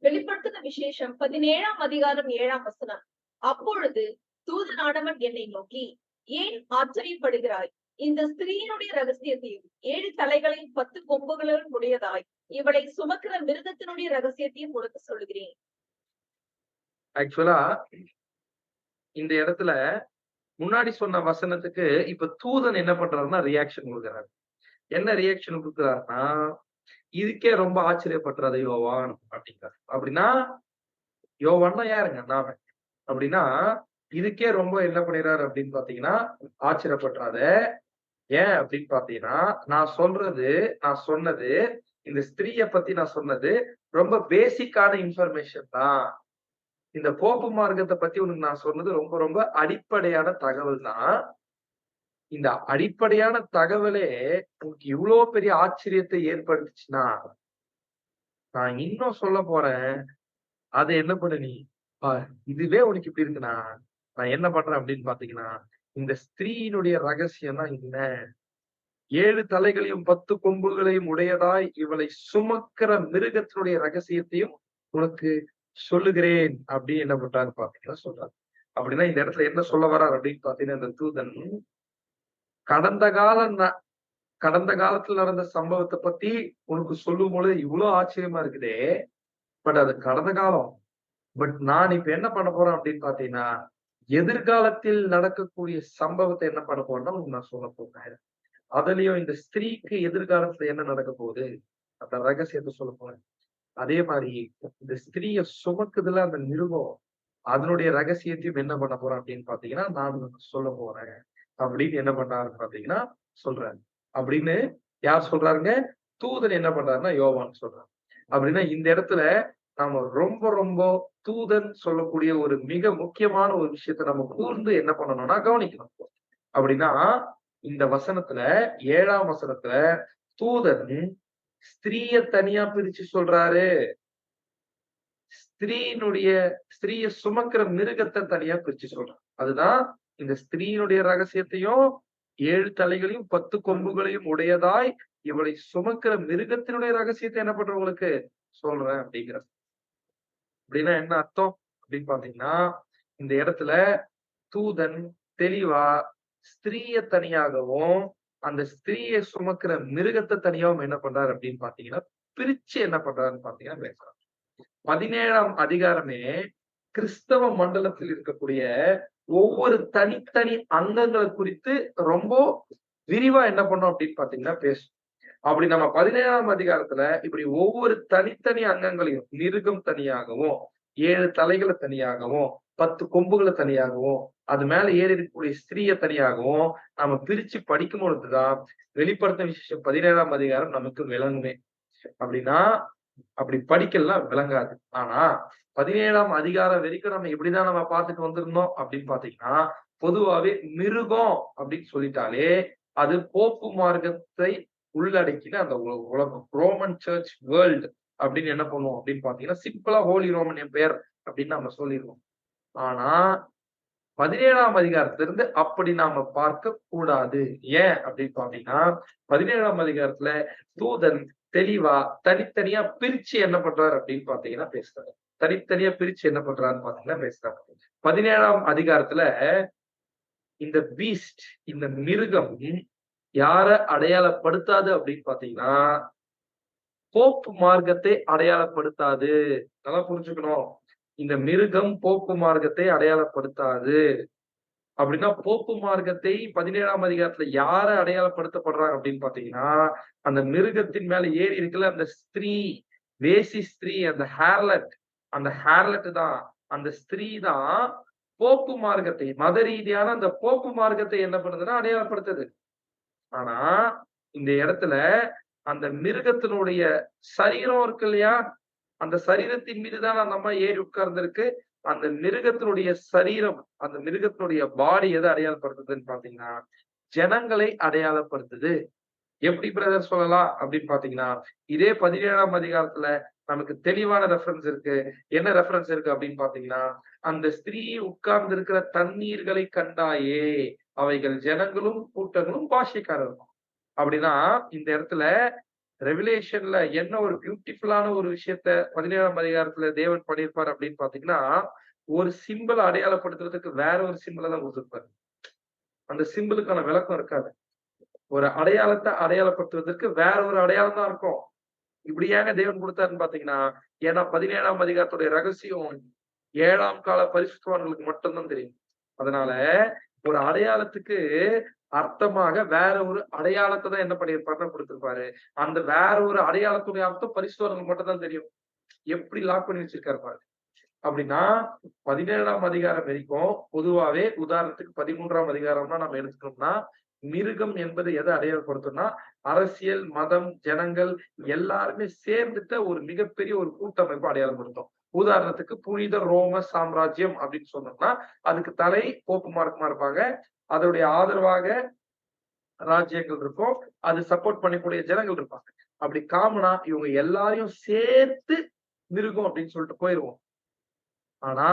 வெளிப்படுத்தின விசேஷம் 17ஆம் அதிகாரம் 7ஆம் வசனம். அப்பொழுது தூதனானவன் என்னை நோக்கி, ஏன் ஆச்சரியப்படுகிறாய்? இந்த ஸ்திரீயினுடைய ரகசியத்தையும் 7 தலைகளையும் 10 கொம்புகளும் உடையதாய் இவளை சுமக்கிற மிருகத்தினுடைய ரகசியத்தையும் உனக்கு சொல்லுகிறேன். ஆக்சுவலா இந்த இடத்துல முன்னாடி சொன்ன வசனத்துக்கு இப்ப தூதன் என்ன பண்றாருன்னா ரியாக்ஷன் கொடுக்குறாரு. என்ன ரியாக்ஷன் கொடுக்குறாருன்னா இதுக்கே ரொம்ப ஆச்சரியப்படுறது யோவான் அப்படிங்கிறார். அப்படின்னா யோவான்னா யாருங்க? நாம. அப்படின்னா இதுக்கே ரொம்ப என்ன பண்ணிடுறாரு அப்படின்னு பாத்தீங்கன்னா ஆச்சரியப்படுறாத. ஏன் அப்படின்னு பாத்தீங்கன்னா நான் சொன்னது இந்த ஸ்திரீய பத்தி நான் சொன்னது ரொம்ப பேசிக்கான இன்ஃபர்மேஷன் தான். இந்த போப்பு மார்க்கத்தை பத்தி உனக்கு நான் சொன்னது ரொம்ப ரொம்ப அடிப்படையான தகவல் தான். இந்த அடிப்படையான தகவலே உனக்கு இவ்வளவு பெரிய ஆச்சரியத்தை ஏற்படுத்துச்சுன்னா நான் இன்னும் சொல்ல போறேன். அதை என்ன பண்ண நீ இதுவே உனக்கு இப்படி இருக்குன்னா நான் என்ன பண்றேன் அப்படின்னு பாத்தீங்கன்னா இந்த ஸ்திரீயினுடைய ரகசியம் தான் என்ன? 7 தலைகளையும் 10 கொம்புகளையும் உடையதாய் இவளை சுமக்கிற மிருகத்தினுடைய ரகசியத்தையும் உனக்கு சொல்லுகிறேன் அப்படின்னு என்ன பண்றாரு பாத்தீங்கன்னா சொல்றாரு. அப்படின்னா இந்த இடத்துல என்ன சொல்ல வர்றார் அப்படின்னு பாத்தீங்கன்னா இந்த தூதன் கடந்த கடந்த காலத்துல நடந்த சம்பவத்தை பத்தி உனக்கு சொல்லும் பொழுது இவ்வளவு ஆச்சரியமா இருக்குதே. பட் அது கடந்த காலம். பட் நான் இப்ப என்ன பண்ண போறேன் அப்படின்னு பாத்தீங்கன்னா எதிர்காலத்தில் நடக்கக்கூடிய சம்பவத்தை என்ன பண்ண போறேன்னா உனக்கு நான் சொல்ல போறேன். அதுலயும் இந்த ஸ்திரீக்கு எதிர்காலத்துல என்ன நடக்க போகுது அந்த ரகசியத்தை சொல்ல போறேன். அதே மாதிரி இந்த ஸ்திரீய சுமக்குதுல அந்த மிருகம் அதனுடைய ரகசியத்தையும் என்ன பண்ண போறேன் அப்படின்னு பாத்தீங்கன்னா நான் சொல்ல போறேன் அப்படின்னு என்ன பண்றாருன்னு பாத்தீங்கன்னா சொல்றாரு. அப்படின்னு யார் சொல்றாருங்க? தூதன் என்ன பண்றாருன்னா யோவான் சொல்றாரு. அப்படின்னா இந்த இடத்துல நாம ரொம்ப ரொம்ப தூதன் சொல்லக்கூடிய ஒரு மிக முக்கியமான ஒரு விஷயத்த நம்ம கூர்ந்து என்ன பண்ணணும்னா கவனிக்கணும். அப்படின்னா இந்த வசனத்துல 7ஆம் வசனத்துல தூதன் ஸ்திரீய தனியா பிரிச்சு சொல்றாரு. ஸ்திரீயினுடைய ஸ்திரீய சுமக்கிற மிருகத்தை தனியா பிரிச்சு சொல்றாரு. அதுதான் இந்த ஸ்திரீயினுடைய ரகசியத்தையும் 7 தலைகளையும் 10 கொம்புகளையும் உடையதாய் இவளை சுமக்கிற மிருகத்தினுடைய ரகசியத்தை என்ன பண்றேன் உங்களுக்கு சொல்றேன் அப்படிங்கிறார். அப்படின்னா என்ன அர்த்தம் அப்படின்னு பாத்தீங்கன்னா இந்த இடத்துல தூதன் தெளிவா ஸ்திரீய தனியாகவும் அந்த ஸ்திரீயை சுமக்கிற மிருகத்தை தனியாவும் என்ன பண்றாரு அப்படின்னு பாத்தீங்கன்னா பிரிச்சு என்ன பண்றாருன்னு பாத்தீங்கன்னா பேசுறாரு. 17ஆம் அதிகாரமே கிறிஸ்தவ மண்டலத்தில் இருக்கக்கூடிய ஒவ்வொரு தனித்தனி அங்கங்களை குறித்து ரொம்ப விரிவா என்ன பண்ணோம் அப்படின்னு பாத்தீங்கன்னா பேசும். அப்படி நம்ம 17ஆம் அதிகாரத்துல இப்படி ஒவ்வொரு தனித்தனி அங்கங்களையும் மிருகம் தனியாகவும் 7 தலைகளை தனியாகவும் 10 கொம்புகளை தனியாகவும் அது மேல ஏறி இருக்கக்கூடிய ஸ்திரீய தனியாகவும் நம்ம பிரிச்சு படிக்கும் பொழுதுதான் வெளிப்படுத்தின விசேஷம் 17ஆம் அதிகாரம் நமக்கு விளங்குமே. அப்படின்னா அப்படி படிக்கலாம் விளங்காது. ஆனா 17ஆம் அதிகாரம் வரைக்கும் நம்ம இப்படிதான் நம்ம பார்த்துட்டு வந்திருந்தோம் அப்படின்னு பாத்தீங்கன்னா பொதுவாவே மிருகம் அப்படின்னு சொல்லிட்டாலே அது போப்பு மார்க்கத்தை உள்ளடக்கின அந்த உலகம் ரோமன் சர்ச் வேர்ல்டு அப்படின்னு என்ன பண்ணுவோம் அப்படின்னு பாத்தீங்கன்னா சிம்பிளா ஹோலி ரோமன் எம்பையர் அப்படின்னு நம்ம சொல்லிடுவோம். ஆனா 17ஆம் அதிகாரத்திலிருந்து அப்படி நாம பார்க்க கூடாது. ஏன் அப்படின்னு பாத்தீங்கன்னா 17ஆம் அதிகாரத்துல தூதன் தெளிவா தனித்தனியா பிரிச்சு என்ன பண்றாரு அப்படின்னு பாத்தீங்கன்னா பேசுறாரு. தனித்தனியா பிரிச்சு என்ன பண்றாருன்னு பாத்தீங்கன்னா பேசுறாரு. 17ஆம் அதிகாரத்துல இந்த பீஸ்ட் இந்த மிருகம் யார அடையாளப்படுத்தாது அப்படின்னு பாத்தீங்கன்னா போப்பு மார்க்கத்தை அடையாளப்படுத்தாது. நல்லா புரிஞ்சுக்கணும். இந்த மிருகம் போப்பு மார்க்கத்தை அடையாளப்படுத்தாது. அப்படின்னா போப்பு மார்க்கத்தை 17ஆம் அதிகாரத்துல யார அடையாளப்படுத்தப்படுறாங்க அப்படின்னு பாத்தீங்கன்னா அந்த மிருகத்தின் மேல ஏறி இருக்குல்ல அந்த ஸ்திரீ வேசி ஸ்திரீ அந்த ஹேர்லட் தான் அந்த ஸ்திரீ தான் போப்பு மார்க்கத்தை மத ரீதியான அந்த போப்பு மார்க்கத்தை என்ன பண்ணுதுன்னா அடையாளப்படுத்துது. ஆனா இந்த இடத்துல அந்த மிருகத்தினுடைய சரீரம் இருக்கு இல்லையா அந்த சரீரத்தின் மீதுதான் அந்த அம்மா ஏறி உட்கார்ந்திருக்கு. அந்த மிருகத்தினுடைய சரீரம் அந்த மிருகத்தினுடைய பாடி எதை அடையாளப்படுத்துதுன்னு பாத்தீங்கன்னா ஜனங்களை அடையாளப்படுத்துது. எப்படி பிரதர் சொல்லலாம் அப்படின்னு பாத்தீங்கன்னா இதே 17ஆம் அதிகாரத்துல நமக்கு தெளிவான ரெஃபரன்ஸ் இருக்கு. என்ன ரெஃபரன்ஸ் இருக்கு அப்படின்னு பாத்தீங்கன்னா அந்த ஸ்திரீ உட்கார்ந்து இருக்கிற தண்ணீர்களை கண்டாயே அவைகள் ஜனங்களும் கூட்டங்களும் பாஷைக்காரரும். அப்படின்னா இந்த இடத்துல ரெவலேஷன்ல என்ன ஒரு பியூட்டிஃபுல்லான ஒரு விஷயத்த 17ஆம் அதிகாரத்துல தேவன் பண்ணியிருப்பார் அப்படின்னு பாத்தீங்கன்னா ஒரு சிம்பிள் அடையாளப்படுத்துறதுக்கு வேற ஒரு சிம்பிளை தான் கொடுத்திருப்பாரு. அந்த சிம்பிளுக்கான விளக்கம் இருக்காது. ஒரு அடையாளத்தை அடையாளப்படுத்துவதற்கு வேற ஒரு அடையாளம் தான் இருக்கும். இப்படி ஏங்க தேவன் கொடுத்தாருன்னு பாத்தீங்கன்னா ஏன்னா 17ஆம் அதிகாரத்துடைய ரகசியம் 7ஆம் கால பரிசுத்தவான்களுக்கு மட்டும்தான் தெரியும். அதனால ஒரு அடையாளத்துக்கு அர்த்தமாக வேற ஒரு அடையாளத்தை தான் என்ன பண்ணியிருப்பாருன்னா கொடுத்திருப்பாரு. அந்த வேற ஒரு அடையாளத்துடைய அர்த்தம் பரிசுத்தவான்களுக்கு மட்டும் தான் தெரியும். எப்படி லாக் பண்ணி வச்சிருக்காரு பாரு. அப்படின்னா 17ஆம் அதிகாரம் வரைக்கும் பொதுவாவே உதாரணத்துக்கு 13ஆம் அதிகாரம்னா நம்ம எடுத்துக்கணும்னா மிருகம் என்பது எதை அடையாளப்படுத்தும்னா அரசியல் மதம் ஜனங்கள் எல்லாருமே சேர்ந்துட்ட ஒரு மிகப்பெரிய ஒரு கூட்டமைப்பு அடையாளப்படுத்தும். உதாரணத்துக்கு புனித ரோம சாம்ராஜ்யம் அப்படின்னு சொன்னோம்னா அதுக்கு தலை போப்பு மார்க்கமா இருப்பாங்க. அதோடைய ஆதரவாக ராஜ்யங்கள் இருக்கும். அது சப்போர்ட் பண்ணக்கூடிய ஜனங்கள் இருப்பாங்க. அப்படி காமனா இவங்க எல்லாரையும் சேர்த்து மிருகம் அப்படின்னு சொல்லிட்டு போயிருவோம். ஆனா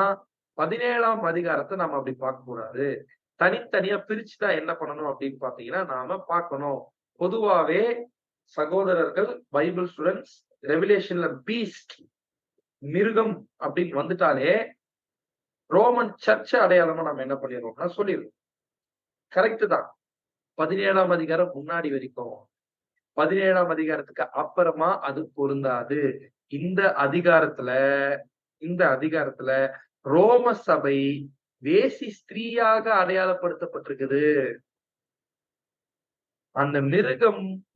17ஆம் அதிகாரத்தை நம்ம அப்படி பார்க்க கூடாது. தனித்தனியா பிரிச்சுதான் என்ன பண்ணணும் அப்படின்னு பாத்தீங்கன்னா நாம பார்க்கணும். பொதுவாவே சகோதரர்கள் பைபிள் ஸ்டூடெண்ட்ஸ் ரெவலேஷன்ல பீஸ்ட் மிருகம் அப்படின்னு வந்துட்டாலே ரோமன் சர்ச் அடையாளமா நம்ம என்ன பண்ணிடுவோம்னா சொல்லிடுவோம். கரெக்ட் தான். 17ஆம் அதிகாரம் முன்னாடி வரைக்கும் 17ஆம் அதிகாரத்துக்கு அப்புறமா அது பொருந்தாது. இந்த அதிகாரத்துல இந்த அதிகாரத்துல ரோம சபை வேசி ஸ்திரீயாக அடையாளப்படுத்தப்பட்டிருக்குது. அந்த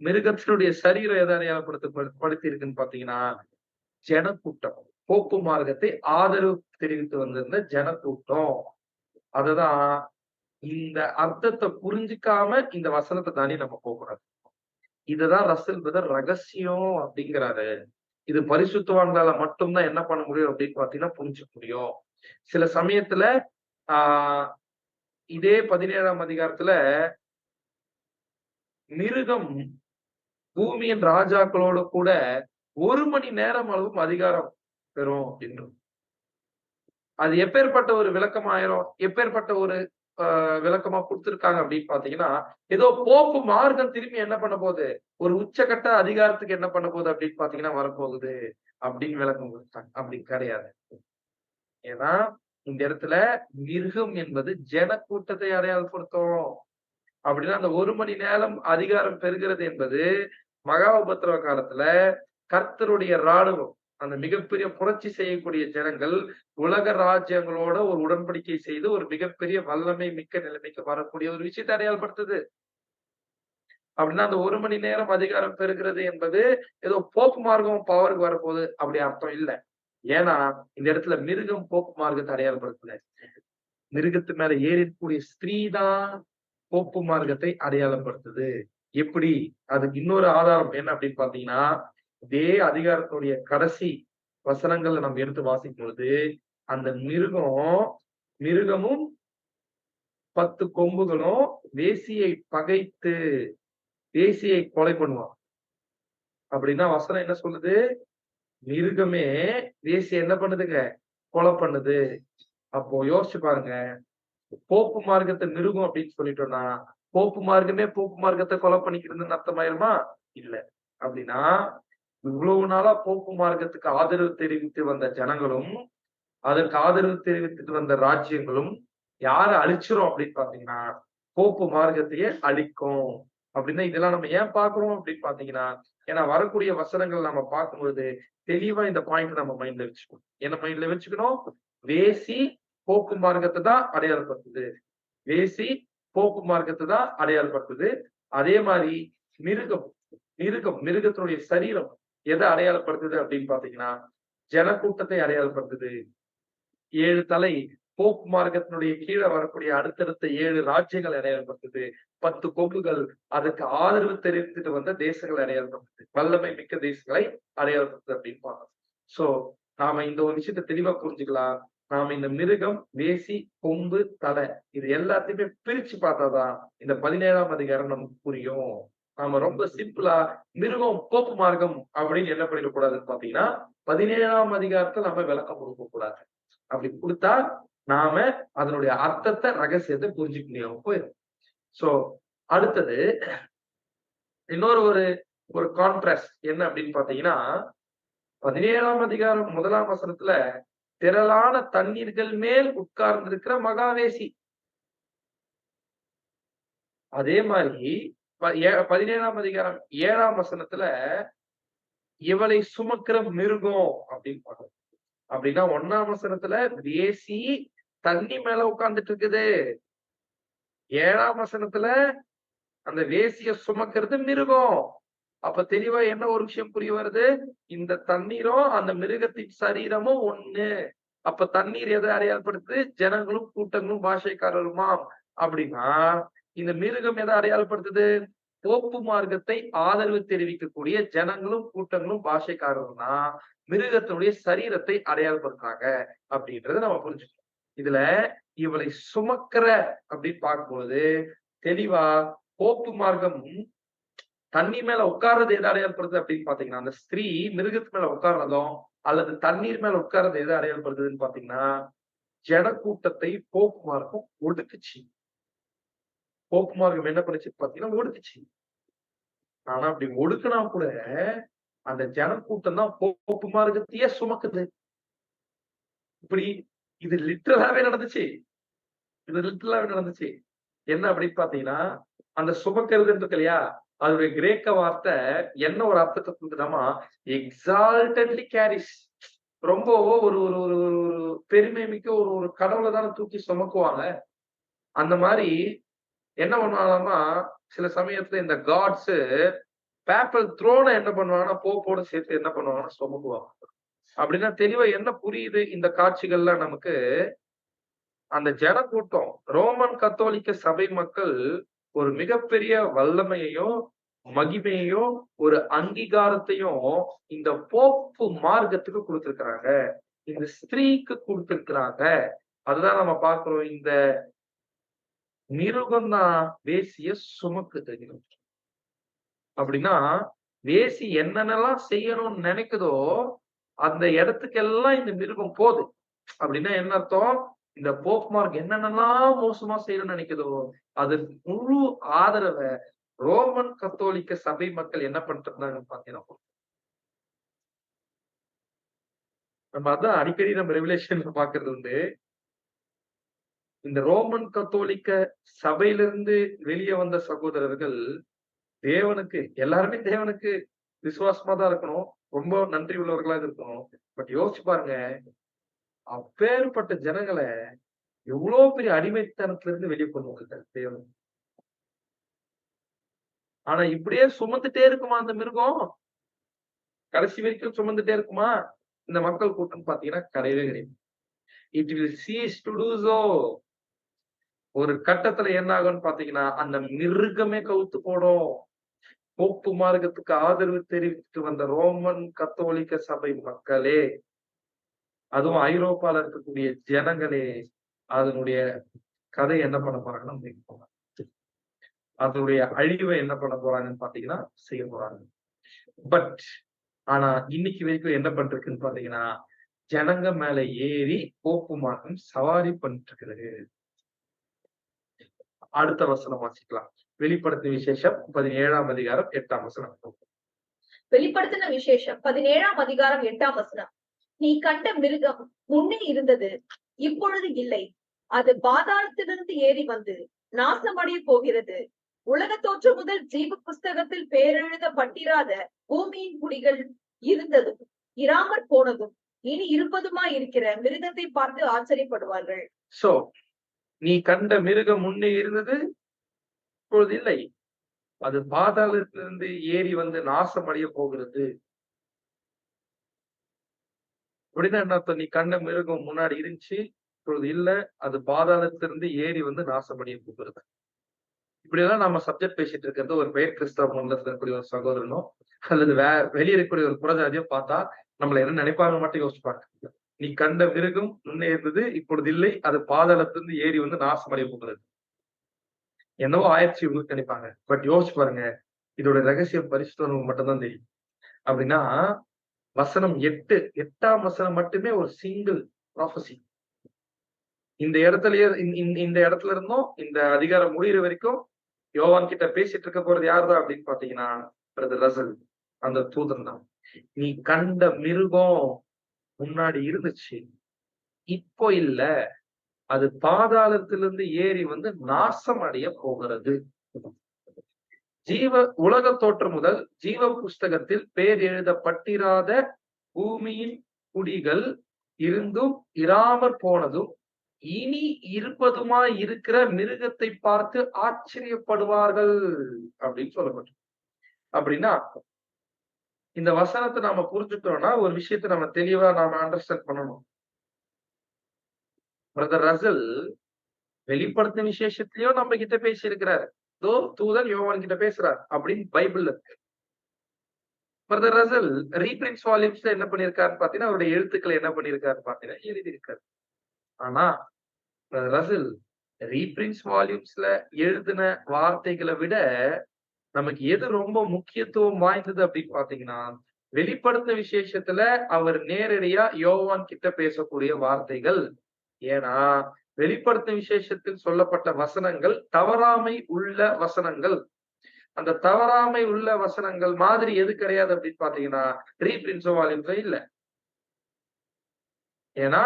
மிருகத்தினுடைய சரீரம் எதை அடையாளப்படுத்தி இருக்குன்னு பாத்தீங்கன்னா ஜனக்கூட்டம். போப்பு மார்க்கத்தை ஆதரவு தெரிவித்து வந்திருந்த ஜனக்கூட்டம். அததான் இந்த அர்த்தத்தை புரிஞ்சுக்காம இந்த வசனத்தை தாண்டி நம்ம போகக்கூடாது. இதுதான் ரசல் பிரதர் ரகசியம் அப்படிங்கிறாரு. இது பரிசுத்தவான்களால மட்டும்தான் என்ன பண்ண முடியும் அப்படின்னு பாத்தீங்கன்னா புரிஞ்சுக்க முடியும். சில சமயத்துல ஆஹ் இதே 17ஆம் அதிகாரத்துல மிருகம் பூமியின் ராஜாக்களோட கூட 1 மணி நேரம் அளவும் அதிகாரம் பெறும் அப்படின்னு. அது எப்பேற்பட்ட ஒரு விளக்கமாயிரும், எப்பேற்பட்ட ஒரு விளக்கமா கொடுத்திருக்காங்க அப்படின்னு பாத்தீங்கன்னா, ஏதோ போப்பு மார்க்கம் திரும்பி என்ன பண்ண போகுது, ஒரு உச்சகட்ட அதிகாரத்துக்கு என்ன பண்ண போகுது அப்படின்னு பாத்தீங்கன்னா வரப்போகுது அப்படின்னு விளக்கம் கொடுத்தாங்க. அப்படி கிடையாது. ஏன்னா இந்த இடத்துல மிருகம் என்பது ஜன கூட்டத்தை அடையாளப்படுத்தும். அப்படின்னா அந்த 1 மணி நேரம் அதிகாரம் பெறுகிறது என்பது மகா உபத்திரவ காலத்துல கர்த்தருடைய ராணுவம், அந்த மிகப்பெரிய புரட்சி செய்யக்கூடிய ஜனங்கள் உலக ராஜ்யங்களோட ஒரு உடன்படிக்கை செய்து ஒரு மிகப்பெரிய வல்லமை மிக்க நிலைமைக்கு வரக்கூடிய ஒரு விஷயத்தை அடையாளப்படுத்துது. அப்படின்னா அந்த 1 மணி நேரம் அதிகாரம் பெறுகிறது என்பது ஏதோ போப்பு மார்க்கம் பவருக்கு வரப்போகுது அப்படி அர்த்தம் இல்ல. ஏன்னா இந்த இடத்துல மிருகம் போப்பு மார்க்கத்தை அடையாளப்படுத்தல. மிருகத்து மேல ஏறிக்கூடிய ஸ்திரீ தான் போப்பு மார்க்கத்தை அடையாளப்படுத்துது. எப்படி? அதுக்கு இன்னொரு ஆதாரம் என்ன அப்படின்னு பாத்தீங்கன்னா, இதே அதிகாரத்துடைய கடைசி வசனங்கள்ல நம்ம எடுத்து வாசிக்கும் பொழுது, அந்த மிருகமும் 10 கொம்புகளும் வேசியை பகைத்து வேசியை கொலை பண்ணுவான். அப்படின்னா வசனம் என்ன சொல்லுது? மிருகமே வேசியை என்ன பண்ணுதுங்க? கொலை பண்ணுது. அப்போ யோசிச்சு பாருங்க. போப்பு மார்க்கத்தை மிருகம் அப்படின்னு சொல்லிட்டோம்னா, போப்பு மார்க்கமே போப்பு மார்க்கத்தை கொலை பண்ணிக்கிறதுன்னு அர்த்தமாயிருமா? இல்ல. அப்படின்னா இவ்வளவு நாளா போப்பு மார்க்கத்துக்கு ஆதரவு தெரிவித்து வந்த ஜனங்களும், அதற்கு ஆதரவு தெரிவித்துட்டு வந்த ராஜ்யங்களும் யார அழிச்சிரும் அப்படின்னு பாத்தீங்கன்னா, போப்பு மார்க்கத்தையே அழிக்கும். அப்படின்னா இதெல்லாம் நம்ம ஏன் பார்க்கிறோம் அப்படின்னு பாத்தீங்கன்னா, ஏன்னா வரக்கூடிய வசனங்கள் நம்ம பார்க்கும்பொழுது தெளிவா இந்த பாயிண்ட் நம்ம மைண்ட்ல வச்சுக்கணும். என்ன மைண்ட்ல வச்சுக்கணும்? வேசி போக்கு மார்க்கத்தை தான் அடையாளப்படுத்துது. வேசி போக்கு மார்க்கத்தை தான் அடையாளப்படுத்துது. அதே மாதிரி மிருகம் மிருகத்தினுடைய சரீரம் எதை அடையாளப்படுத்துது அப்படின்னு பாத்தீங்கன்னா, ஜனக்கூட்டத்தை அடையாளப்படுத்துது. 7 தலை போப்பு மார்க்கத்தினுடைய கீழே வரக்கூடிய அடுத்தடுத்த 7 ராஜ்யங்கள் அடையாளப்படுத்துது. 10 கொம்புகள் அதுக்கு ஆதரவு தெரிவித்துட்டு வந்த தேசங்களை அடையாளப்படுத்துது. வல்லமை மிக்க தேசங்களை அடையாளப்படுத்துது அப்படின்னு பார்க்கணும். சோ நாம இந்த ஒரு விஷயத்தை தெளிவா புரிஞ்சுக்கலாம். நாம இந்த மிருகம், வேசி, கொம்பு, தலை இது எல்லாத்தையுமே பிரிச்சு பார்த்தாதான் இந்த 17ஆம் அதிகாரம் நமக்கு புரியும். நாம ரொம்ப சிம்பிளா மிருகம் போப்பு மார்க்கம் அப்படின்னு என்ன பண்ணிடக்கூடாதுன்னு பாத்தீங்கன்னா, 17ஆம் அதிகாரத்தை நம்ம விளக்கம் கொடுக்க கூடாது. அப்படி கொடுத்தா நாம அதனுடைய அர்த்தத்தை ரகசியத்தை புரிஞ்சுக்க முடியாம போயிடும். சோ அடுத்தது இன்னொரு ஒரு கான்ட்ராஸ்ட் என்ன அப்படின்னு பாத்தீங்கன்னா, 17ஆம் அதிகாரம் 1ஆம் வசனத்துல திரளான தண்ணீர்கள் மேல் உட்கார்ந்திருக்கிற மகாவேசி. அதே மாதிரி 17ஆம் அதிகாரம் 7ஆம் வசனத்துல இவளை சுமக்கிற மிருகம் அப்படின்னு பாக்குறோம். அப்படின்னா 1ஆம் வசனத்துல வேசி தண்ணி மேல உட்கார்ந்துட்டு இருக்குது. 7ஆம் வசனத்துல அந்த வேசிய சுமக்கிறது மிருகம். அப்ப தெளிவா என்ன ஒரு விஷயம் புரிய வருது? இந்த தண்ணீரும் அந்த மிருகத்தின் சரீரமும் ஒண்ணு. அப்ப தண்ணீர் எதை அடையாளப்படுத்துது? ஜனங்களும் கூட்டங்களும் பாஷைக்காரருமாம். அப்படின்னா இந்த மிருகம் எதை அடையாளப்படுத்துது? போப்பு மார்க்கத்தை ஆதரவு தெரிவிக்கக்கூடிய ஜனங்களும் கூட்டங்களும் பாஷைக்காரரும்னா மிருகத்தினுடைய சரீரத்தை அடையாளப்படுத்துறாங்க அப்படின்றத நம்ம புரிஞ்சுக்கணும். இதுல இவளை சுமக்கிற அப்படின்னு பார்க்கும்போது தெளிவா போப்பு மார்க்கம் தண்ணி மேல உட்கார்றது எதை அடையாளப்படுது அப்படின்னு பாத்தீங்கன்னா, அந்த ஸ்திரீ மிருகத்து மேல உட்கார்றதும் அல்லது தண்ணீர் மேல உட்கார்றது எதை அடையாளப்படுதுன்னு பாத்தீங்கன்னா, ஜனக்கூட்டத்தை போப்பு மார்க்கம் ஒடுக்குச்சு. போப்பு மார்க்கம் என்ன பண்ணுச்சு பாத்தீங்கன்னா ஒடுக்குச்சு. ஆனா அப்படி ஒடுக்குனா கூட அந்த ஜனக்கூட்டம் தான் போப்பு மார்க்கத்தையே சுமக்குது. இப்படி இது லிட்டரலாவே நடந்துச்சு. என்ன அப்படின்னு பாத்தீங்கன்னா, அந்த சுமக்கிறதுன்னு இருக்கு இல்லையா? அதனுடைய கிரேக்க வார்த்தை என்ன ஒரு அர்த்தத்தை கொடுக்குதாமா, எக்ஸால்டட்லி கேரிஸ். ரொம்ப ஒரு ஒரு ஒரு ஒரு பெருமை மிக்க ஒரு கடவுளை தானே தூக்கி சுமக்குவாங்க. அந்த மாதிரி என்ன பண்ணுவாங்களாமா, சில சமயத்துல இந்த காட்ஸ் பேப்பல் த்ரோனை என்ன பண்ணுவாங்கன்னா, போப்போட சேர்த்து என்ன பண்ணுவாங்கன்னா சுமக்குவாங்க. அப்படின்னா தெளிவா என்ன புரியுது இந்த காட்சிகள்லாம் நமக்கு? அந்த ஜனக்கூட்டம் ரோமன் கத்தோலிக்க சபை மக்கள் ஒரு மிகப்பெரிய வல்லமையையும், மகிமையையும், ஒரு அங்கீகாரத்தையும் இந்த போப்பு மார்க்கத்துக்கு குடுத்திருக்கிறாங்க. இந்த ஸ்திரீக்கு குடுத்திருக்கிறாங்க. அதுதான் நம்ம பார்க்கிறோம். இந்த மிருகம் தான் வேசிய சுமக்குது. அப்படின்னா, வேசி என்னென்னலாம் செய்யணும்னு நினைக்குதோ, அந்த இடத்துக்கெல்லாம் இந்த மிருகம் போது. அப்படின்னா என்ன அர்த்தம்? இந்த போப் மார்க் என்னென்னலாம் மோசமா செய்யணும்னு நினைக்குதோ, அது முழு ஆதரவ ரோமன் கத்தோலிக்க சபை மக்கள் என்ன பண்ணிட்டு இருந்தாங்கன்னு பார்த்தீங்கன்னா, நம்ம அதான் அடிக்கடி நம்ம ரெவலேஷன்ல பார்க்கிறது உண்டு. இந்த ரோமன் கத்தோலிக்க சபையிலிருந்து வெளியே வந்த சகோதரர்கள் தேவனுக்கு எல்லாருமே தேவனுக்கு விசுவாசமா தான் இருக்கணும். ரொம்ப நன்றி உள்ளவர்களா இருக்கணும். பட் யோசிச்சு பாருங்க, அப்பேற்பட்ட ஜனங்கள எவ்வளவு பெரிய அடிமைத்தனத்துல இருந்து வெளிய கொண்டு வந்திருக்காரு தேவன். ஆனா இப்படியே சுமந்துட்டே இருக்குமா அந்த மிருகம்? கடைசி வரைக்கும் சுமந்துட்டே இருக்குமா? இந்த மக்கள் கூட்டம் பார்த்தீங்கன்னா கிடையவே கிடையாது. It will cease to do so. ஒரு கட்டத்துல என்ன ஆகும்னு பார்த்தீங்கன்னா, அந்த மிருகமே கவுத்து போடும். போப்பு மார்க்கத்துக்கு ஆதரவு தெரிவித்து வந்த ரோமன் கத்தோலிக்க சபை மக்களே, அதுவும் ஐரோப்பால இருக்கக்கூடிய ஜனங்களே, அதனுடைய கதை என்ன பண்ண போறாங்கன்னா, முடிக்க போறாங்க. அதனுடைய அழிவை என்ன பண்ண போறாங்கன்னு பார்த்தீங்கன்னா, செய்ய போறாங்க. பட் ஆனா இன்னைக்கு வரைக்கும் என்ன பண்றதுன்னு பார்த்தீங்கன்னா, ஜனங்க மேல ஏறி போப்பு மார்க்கம் சவாரி பண்ணிட்டு இருக்குது. அடுத்த வசனம் வாசிக்கலாம். வெளிப்படுத்தின விசேஷம் 17ஆம் அதிகாரம் 8ஆம் வசனம். வெளிப்படுத்தின விசேஷம் 17ஆம் அதிகாரம் 8ஆம் வசனம். நீ கண்ட மிருகம் முன்னே இருந்தது, இப்பொழுது இல்லை. அது பாதாளத்திலிருந்து ஏறி வந்து நாசமடைய போகிறது. உலக தோற்றம் முதல் ஜீவ புஸ்தகத்தில் பெயரெழுதப்பட்டிராத பூமியின் குடிகள் இருந்ததும் இராமற் போனதும் இனி இருப்பதுமாய் இருக்கிற மிருகத்தை பார்த்து ஆச்சரியப்படுவார்கள். சோ நீ கண்ட மிருகம் முன்னே இருந்தது, இப்பொழுது இல்லை. அது பாதாளத்திலிருந்து ஏறி வந்து நாசம் அடைய போகிறது. அப்படின்னா என்ன அர்த்தம்? நீ கண்ட மிருகம் முன்னாடி இருந்துச்சு, இப்பொழுது இல்ல. அது பாதாளத்திலிருந்து ஏறி வந்து நாசம் அடைய போகிறது. இப்படியெல்லாம் நம்ம சப்ஜெக்ட் பேசிட்டு இருக்கிறது ஒரு பெயர் கிறிஸ்தவ மண்டலத்துல இருக்கக்கூடிய ஒரு சகோதரனோ, அல்லது வெளிய இருக்கக்கூடிய ஒரு புறஜாதியோ பார்த்தா, நம்மள என்ன நினைப்பாங்க மட்டும் யோசிப்பாங்க. நீ கண்ட மிருகம் முன்னே இருந்தது, இப்பொழுது இல்லை. அது பாதாளத்திலிருந்து ஏறி வந்து நாசம் அடைய போகிறது. என்னவோ ஆயிடுச்சு இவங்களுக்கு நினைப்பாங்க. பட் யோசிச்சு பாருங்க. இதோட ரகசியம் பரிசுத்தவனுக்கு மட்டும் தான் தெரியும். அப்படின்னா, வசனம் 8ஆம் வசனம் மட்டுமே ஒரு சிங்கிள் ப்ராஃபசி. இந்த இடத்துலயே இந்த இடத்துல இருந்தும் இந்த அதிகாரம் முடியிற வரைக்கும் யோவான் கிட்ட பேசிட்டு இருக்க போறது யாருதான் அப்படின்னு பாத்தீங்கன்னா, பிரதர் ரசல், அந்த தூதன் தான். நீ கண்ட மிருகம் முன்னாடி இருந்துச்சு, இப்போ இல்ல. அது பாதாளத்திலிருந்து ஏறி வந்து நாசம் அடைய போகிறது. உலக தோற்றம் முதல் ஜீவ புஸ்தகத்தில் பெயர் எழுதப்பட்டிராத பூமியின் குடிகள் இருந்தும் இராமற் போனதும் இனி இருப்பதுமாய் இருக்கிற மிருகத்தை பார்த்து ஆச்சரியப்படுவார்கள் அப்படின்னு சொல்லப்பட்டு. அப்படின்னா இந்த வசனத்தை நாம புரிஞ்சுட்டோம்னா ஒரு விஷயத்தை நம்ம தெளிவா நாம அண்டர்ஸ்டாண்ட் பண்ணணும். பிரதர் ரசல் வெளிப்படுத்தின விசேஷத்திலயும் நம்ம கிட்ட பேசி இருக்கிறாரு. தூதன் யோவான் கிட்ட பேசுறார் அப்படின்னு பைபிள்ல இருக்கு. பிரதர் ரசல் ரீபிரிண்ட்ஸ் வால்யூம்ஸ்ல என்ன பண்ணிருக்காருன்னு பாத்தீங்கன்னா, அவருடைய எழுத்துக்களை என்ன பண்ணிருக்காருன்னு பாத்தீங்கன்னா எழுதியிருக்காரு. ஆனா ரசல் ரீபிரிண்ட்ஸ் வால்யூம்ஸ்ல எழுதின வார்த்தைகளை விட நமக்கு எது ரொம்ப முக்கியத்துவம் வாய்ந்தது அப்படின்னு பாத்தீங்கன்னா, வெளிப்படுத்தின விசேஷத்துல அவர் நேரடியா யோவான் கிட்ட பேசக்கூடிய வார்த்தைகள். ஏன்னா வெளிப்படுத்தின விசேஷத்தில் சொல்லப்பட்ட வசனங்கள் தவறாமை உள்ள வசனங்கள். அந்த தவறாமை உள்ள வசனங்கள் மாதிரி எது கிடையாது அப்படின்னு பாத்தீங்கன்னா, ரீபிரிண்ட்ஸ் வால்யூம்ஸ்ல இல்ல. ஏன்னா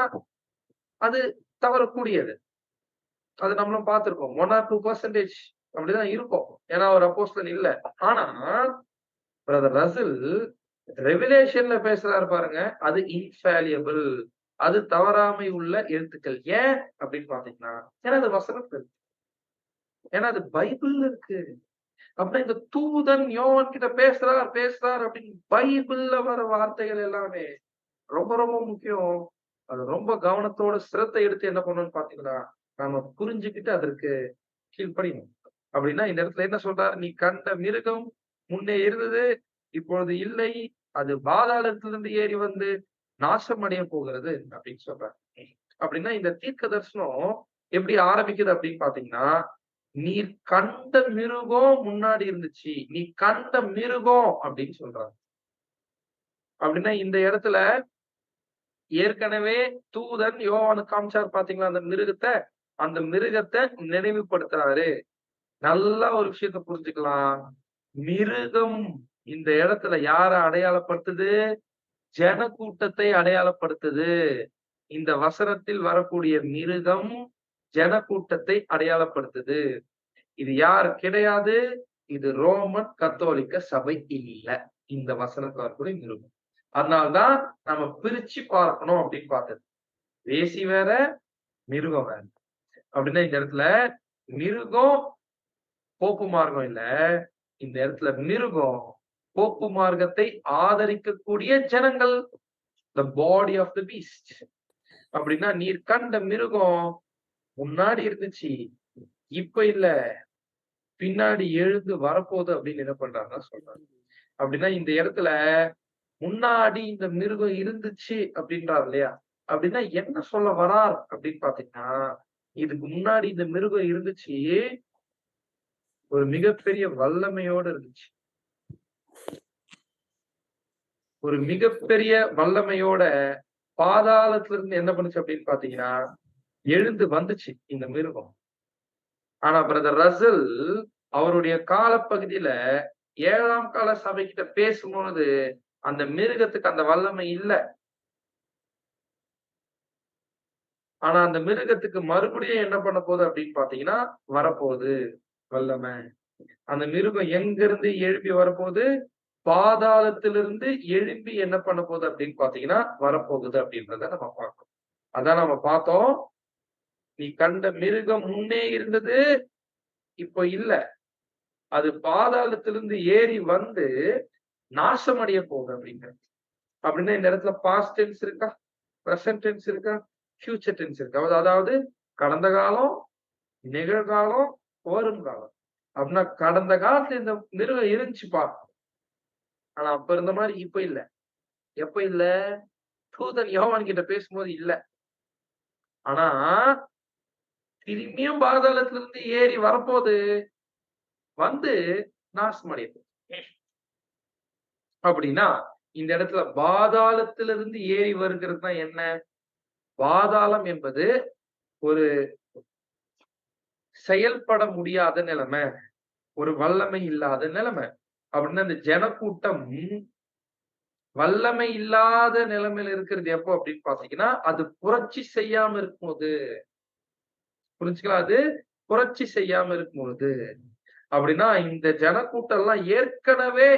அது தவறக்கூடியது. அது நம்மளும் பார்த்திருக்கோம். 1 or 2% அப்படிதான் இருக்கும். ஏன்னா அவர் அப்போஸ்தலன் இல்ல. ஆனா பிரதர் ரசல் ரெவலேஷன்ல பேசுறாரு பாருங்க, அது இன்ஃபாலியபிள். அது தவறாமை உள்ள எழுத்துக்கள். ஏன் அப்படின்னு பாத்தீங்கன்னா, ஏன்னா அது வசனத்துல இருக்கு. ஏன்னா அது பைபிள்ல இருக்கு. அப்படின்னா இந்த தூதன் யோவான் கிட்ட பேசுறார் அப்படின்னு பைபிள்ல வர வார்த்தைகள் எல்லாமே ரொம்ப ரொம்ப முக்கியம். அது ரொம்ப கவனத்தோட சிரத்தை எடுத்து என்ன பண்ணணும்னு பாத்தீங்கன்னா, நாம புரிஞ்சுகிட்டு அதற்கு கீழ்ப்படியணும். அப்படின்னா இந்த இடத்துல என்ன சொல்றாரு? "நீ கண்ட மிருகம் முன்னே இருந்தது, இப்பொழுது இல்லை. அது பாதாளத்திலிருந்து ஏறி வந்து நாசம் அடைய போகிறது" அப்படின்னு சொல்றாரு. அப்படின்னா இந்த தீர்க்க தரிசனம் எப்படி ஆரம்பிக்குது அப்படின்னு பாத்தீங்கன்னா, "நீர் கண்ட மிருகம் முன்னாடி இருந்துச்சு. நீ கண்ட மிருகம்" அப்படின்னு சொல்றாரு. அப்படின்னா இந்த இடத்துல ஏற்கனவே தூதன் யோவானுக்கு காமிச்சாரு பாத்தீங்களா அந்த மிருகத்த? அந்த மிருகத்த நினைவுபடுத்துறாரு. நல்லா ஒரு விஷயத்த புரிஞ்சுக்கலாம். மிருகம் இந்த இடத்துல யார அடையாளப்படுத்துது? ஜனக்கூட்டத்தை அடையாளப்படுத்துது. இந்த வசனத்தில் வரக்கூடிய மிருகம் ஜனக்கூட்டத்தை அடையாளப்படுத்துது. இது யார் கிடையாது? இது ரோமன் கத்தோலிக்க சபை இல்ல. இந்த வசனத்துல வரக்கூடிய மிருகம். அதனால தான் நம்ம பிரிச்சு பார்க்கணும் அப்படின்னு பார்த்தது. வேசி வேற, மிருகம் வேற. அப்படின்னா இந்த இடத்துல மிருகம் போப்பு மார்க்கம் இல்ல. இந்த இடத்துல மிருகம் போப்பு மார்க்கத்தை ஆதரிக்கக்கூடிய ஜனங்கள். த பாடி ஆஃப் த பீஸ்ட். அப்படின்னா நீர் கண்ட மிருகம் முன்னாடி இருந்துச்சு. இப்ப இல்ல. பின்னாடி எழுந்து வரப்போகுது அப்படின்னு என்ன பண்றாங்கன்னா சொல்றாங்க. அப்படின்னா இந்த இடத்துல முன்னாடி இந்த மிருகம் இருந்துச்சு அப்படின்றார் இல்லையா? அப்படின்னா என்ன சொல்ல வரார் அப்படின்னு பாத்தீங்கன்னா, இதுக்கு முன்னாடி இந்த மிருகம் இருந்துச்சு. ஒரு மிகப்பெரிய வல்லமையோட இருந்துச்சு. ஒரு மிகப்பெரிய வல்லமையோட பாதாளத்துல இருந்து என்ன பண்ணுச்சு அப்படின்னு பாத்தீங்கன்னா, எழுந்து வந்துச்சு இந்த மிருகம். ஆனா பிரதர் ரசல் அவருடைய காலப்பகுதியில 7ஆம் கால சபைகிட்ட பேசும்பொழுது, அந்த மிருகத்துக்கு அந்த வல்லமை இல்ல. ஆனா அந்த மிருகத்துக்கு மறுபடியும் என்ன பண்ண போகுது அப்படின்னு பாத்தீங்கன்னா, வரப்போகுது வல்லமை. அந்த மிருகம் எங்கிருந்து எழுப்பி வரப்போகுது? பாதாளத்திலிருந்து எழும்பி என்ன பண்ண போகுது அப்படின்னு பாத்தீங்கன்னா, வரப்போகுது அப்படின்றத நம்ம பார்க்கிறோம். அதான் நம்ம பார்த்தோம். நீ கண்ட மிருகம் முன்னே இருந்தது, இப்போ இல்ல. அது பாதாளத்திலிருந்து ஏறி வந்து நாசமடைய போகுது அப்படிங்கிறது. அப்படின்னா இந்த இடத்துல பாஸ்ட் டென்ஸ் இருக்கா? பிரசன்ட் டென்ஸ் இருக்கா? ஃபியூச்சர் டென்ஸ் இருக்கா? அதாவது கடந்த காலம், நிகழ்காலம், வரும் காலம். அப்படின்னா கடந்த காலத்துல இந்த மிருகம் இருந்துச்சுப்பா. ஆனா அப்ப இருந்த மாரி இப்ப இல்ல. எப்ப இல்ல? தூதன் யோவான் கிட்ட பேசும்போது இல்ல. ஆனா திரும்பியும் பாதாளத்திலிருந்து ஏறி வரப்போது வந்து நாசமடைய போகுது. அப்படின்னா இந்த இடத்துல பாதாளத்திலிருந்து ஏறி வருகிறதுனா என்ன? பாதாளம் என்பது ஒரு செயல்பட முடியாத நிலைமை. ஒரு வல்லமை இல்லாத நிலைமை. அப்படின்னா இந்த ஜனக்கூட்டம் வல்லமை இல்லாத நிலைமையில இருக்கிறது எப்போ அப்படின்னு பாத்தீங்கன்னா, அது புரட்சி செய்யாம இருக்கும்போது. புரிஞ்சுக்கலாம்? அது புரட்சி செய்யாம இருக்கும்பொழுது. அப்படின்னா இந்த ஜனக்கூட்டம் எல்லாம் ஏற்கனவே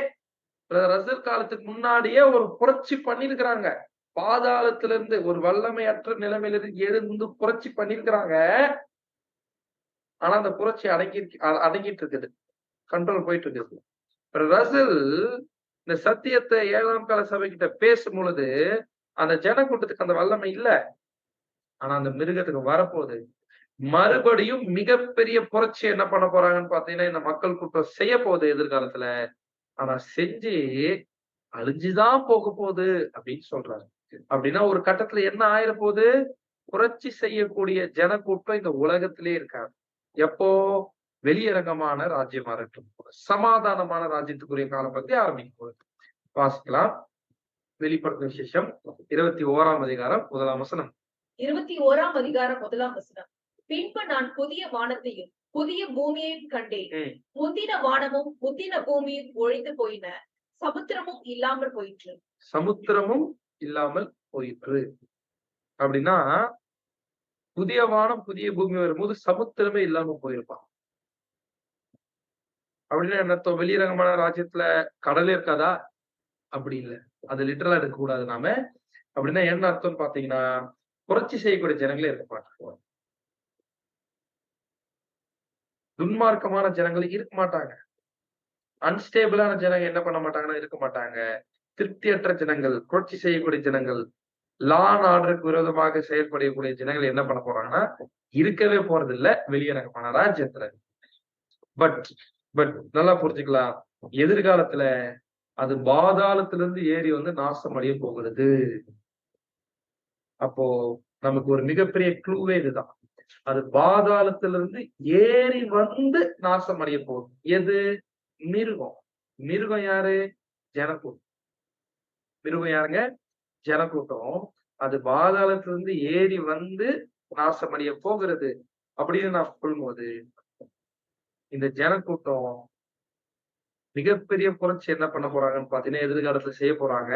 ரசல் காலத்துக்கு முன்னாடியே ஒரு புரட்சி பண்ணியிருக்கிறாங்க. பாதாளத்திலிருந்து ஒரு வல்லமையற்ற நிலைமையிலிருந்து எழுந்து புரட்சி பண்ணியிருக்கிறாங்க. ஆனா அந்த புரட்சி அடங்கிட்டு இருக்குது. கண்ட்ரோல் போயிட்டு இருக்குது. ரசல் இந்த சத்தியத்தை 7ஆம் கால சபைகிட்ட பேசும்பொழுது, அந்த ஜனக்கூட்டத்துக்கு அந்த வல்லமை இல்ல. ஆனா அந்த மிருகத்துக்கு வரப்போகுது. மறுபடியும் மிகப்பெரிய புரட்சி என்ன பண்ண போறாங்கன்னு பாத்தீங்கன்னா, இந்த மக்கள் கூட்டம் செய்யப்போகுது எதிர்காலத்துல. ஆனா செஞ்சு அழிஞ்சுதான் போகப்போகுது அப்படின்னு சொல்றாரு. அப்படின்னா ஒரு கட்டத்துல என்ன ஆயிரப்போகுது? புரட்சி செய்யக்கூடிய ஜனக்கூட்டம் இந்த உலகத்திலே இருக்காது. எப்போ? வெளியரங்கமான ராஜ்யமா இருக்கட்டும். சமாதானமான ராஜ்யத்துக்குரிய காலம் பத்தி ஆரம்பிக்கும் போது. வாசிக்கலாம். வெளிப்படுத்தின விசேஷம் 21ஆம் அதிகாரம் 1ஆம் வசனம். 21ஆம் அதிகாரம் 1ஆம் வசனம். பின்பு நான் புதிய வானத்தையும் புதிய பூமியையும் கண்டேன். முந்தின வானமும் முந்தின பூமியும் ஒழிந்து போயின. சமுத்திரமும் இல்லாமல் போயிற்று. சமுத்திரமும் இல்லாமல் போயிற்று. அப்படின்னா புதிய வானம் புதிய பூமி வரும்போது சமுத்திரமே இல்லாம போயிருப்பான். அப்படின்னா என்ன அர்த்தம்? வெளியரங்கமான ராஜ்யத்துல கடலே இருக்காதா? அப்படி இல்ல. அது லிட்டரலா எடுக்கக்கூடாது நாம. அப்படின்னா என்ன அர்த்தம்னு பாத்தீங்கன்னா, புரட்சி செய்யக்கூடிய ஜனங்களே இருக்க மாட்டாங்க. துன்மார்க்கமான ஜனங்கள் இருக்க மாட்டாங்க. அன்ஸ்டேபிளான ஜனங்க என்ன பண்ண மாட்டாங்கன்னா இருக்க மாட்டாங்க. திருப்தியற்ற ஜனங்கள், புரட்சி செய்யக்கூடிய ஜனங்கள், லா அண்ட் ஆர்டருக்கு விரோதமாக செயல்படக்கூடிய ஜனங்கள் என்ன பண்ண போறாங்கன்னா இருக்கவே போறது இல்ல வெளியிறக்கமான ராஜ்யத்துல. பட் பட் நல்லா புரிஞ்சுக்கலாம், எதிர்காலத்துல அது பாதாளத்திலிருந்து ஏறி வந்து நாசம் அடைய போகிறது. அப்போ நமக்கு ஒரு மிகப்பெரிய க்ளூவே இதுதான். அது பாதாளத்திலிருந்து ஏறி வந்து நாசம் அடைய போகுது. எது? மிருகம். மிருகம் யாரு? ஜனக்கூட்டம். மிருகம் யாருங்க? ஜனக்கூட்டம். அது பாதாளத்திலிருந்து ஏறி வந்து நாசமடைய போகிறது அப்படின்னு நான் சொல்லும்போது, இந்த ஜனக்கூட்டம் மிகப்பெரிய புரட்சி என்ன பண்ண போறாங்கன்னு பாத்தீங்கன்னா, எதிர்காலத்துல செய்ய போறாங்க.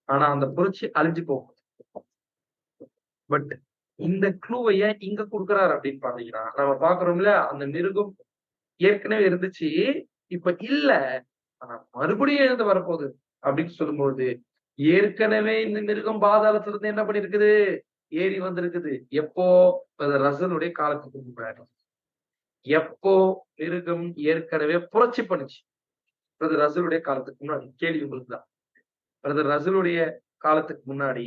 ஆனா அந்த புரட்சி அழிஞ்சு போகும். பட் இந்த க்ளூவ ஏன் இங்க குடுக்குறாரு அப்படின்னு பாத்தீங்கன்னா, நம்ம பாக்குறோம்ல, அந்த மிருகம் ஏற்கனவே இருந்துச்சு. இப்ப இல்ல. ஆனா மறுபடியும் எழுந்து வரப்போகுது அப்படின்னு சொல்லும்போது, ஏற்கனவே இந்த மிருகம் பாதாளத்துல இருந்து என்ன பண்ணிருக்குது? ஏறி வந்திருக்குது. எப்போ? ரசலுடைய காலத்துக்கு முன்னாடி. எப்போ மிருகம் ஏற்கனவே புரட்சி பண்ணுச்சு? பிரதர் ரசலுடைய காலத்துக்கு முன்னாடி. கேள்வி உங்களுக்கு தான். பிரதர் ரசலுடைய காலத்துக்கு முன்னாடி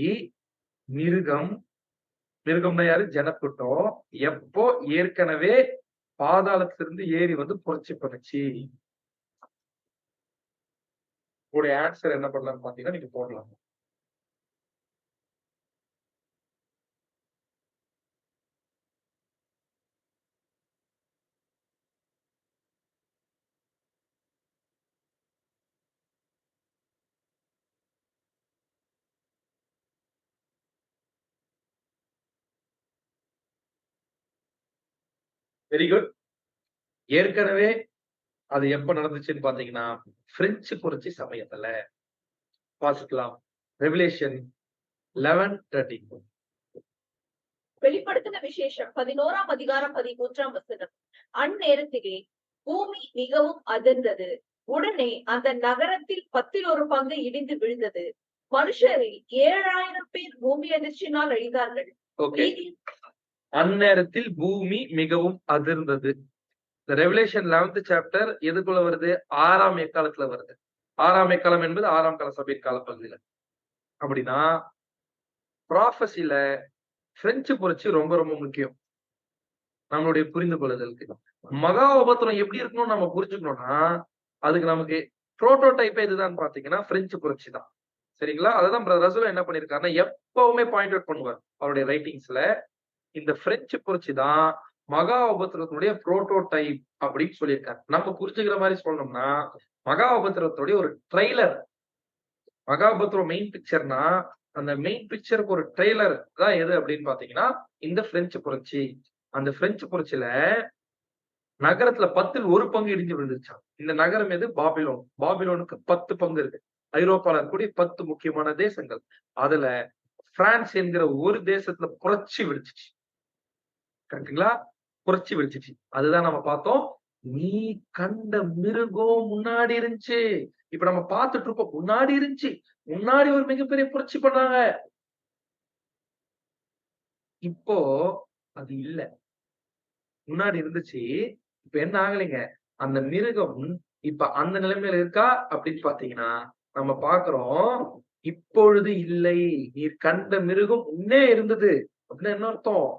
மிருகம் மிருகம்னா யாரு? ஜனக்கூட்டம். எப்போ ஏற்கனவே பாதாளத்திலிருந்து ஏறி வந்து புரட்சி பண்ணுச்சு? உங்களுடைய ஆன்சர் என்ன பண்ணலாம்னு பாத்தீங்கன்னா, நீங்க போடலாம். Very good. ஏற்கனவே அது எப்ப நடந்துச்சுன்னு பாத்தீங்கன்னா, பிரெஞ்சு புரட்சி சமயத்துல. வாசிக்கலாம். ரெவலேஷன் 11:13. வெளிப்படுத்தின விசேஷம் 11ஆம் அதிகாரம் 13ஆம் வசனம். அந்நேரத்திலே பூமி மிகவும் அதிர்ந்தது. உடனே அந்த நகரத்தில் 10 பங்கு இடிந்து விழுந்தது. மனுஷரில் 7000 பேர் பூமி அதிர்ச்சியினால் அழிந்தார்கள். ஓகே. அந்நேரத்தில் பூமி மிகவும் அதிர்ந்தது. இந்த ரெவலேஷன் 11th சாப்டர் எதுக்குள்ள வருது? 6ஆம் எக்காலத்துல வருது. 6ஆம் எக்காலம் என்பது 6ஆம் கால சபையின் காலப்பகுதியில. அப்படின்னா ப்ராஃபஸில பிரெஞ்சு புரட்சி ரொம்ப ரொம்ப முக்கியம். நம்மளுடைய புரிந்து கொள்ளுதலுக்கு. மகா உபத்திரம் எப்படி இருக்கணும்னு நம்ம புரிஞ்சுக்கணும்னா, அதுக்கு நமக்கு புரோட்டோடைப்பே இதுதான் பாத்தீங்கன்னா, பிரெஞ்சு புரட்சி தான். சரிங்களா? அததான் பிரதர் ரசூல் என்ன பண்ணியிருக்காருன்னா, எப்பவுமே பாயிண்ட் அவுட் பண்ணுவார். அவருடைய ரைட்டிங்ஸ்ல. இந்த பிரெஞ்சு புரட்சி தான் மகா உபத்திரவத்தினுடைய புரோட்டோடைப் அப்படின்னு சொல்லியிருக்காரு. நம்ம புரிஞ்சுக்கிற மாதிரி சொல்லணும்னா, மகா உபத்திரவத்துடைய ஒரு ட்ரெய்லர். மகா உபத்திரம் மெயின் பிக்சர்னா, அந்த மெயின் பிக்சருக்கு ஒரு ட்ரெய்லர் தான் எது அப்படின்னு பாத்தீங்கன்னா, இந்த பிரெஞ்சு புரட்சி. அந்த பிரெஞ்சு புரட்சியில நகரத்துல 10ல் 1 பங்கு இடிஞ்சு விழுந்துருச்சாம். இந்த நகரம் எது? பாபிலோன். பாபிலோனுக்கு 10 பங்கு இருக்கு. ஐரோப்பால இருக்கக்கூடிய 10 முக்கியமான தேசங்கள். அதுல பிரான்ஸ் என்கிற ஒரு தேசத்துல புரட்சி வெடிச்சுச்சு. கரெக்ட்டுங்களா? புரட்சி வெடிச்சுச்சு. அதுதான் நம்ம பார்த்தோம். நீ கண்ட மிருகம் முன்னாடி இருந்துச்சு. இப்ப நம்ம பார்த்துட்டு இருக்கோம். முன்னாடி இருந்துச்சு. முன்னாடி ஒரு மிகப்பெரிய புரட்சி பண்ணாங்க. இப்போ அது இல்ல. முன்னாடி இருந்துச்சு. இப்ப என்ன ஆகலைங்க. அந்த மிருகம் இப்ப அந்த நிலைமையில இருக்கா அப்படின்னு பார்த்தீங்கன்னா, நம்ம பார்க்கிறோம். இப்பொழுது இல்லை. நீர் கண்ட மிருகம் முன்னே இருந்தது. அப்படின்னா என்ன அர்த்தம்?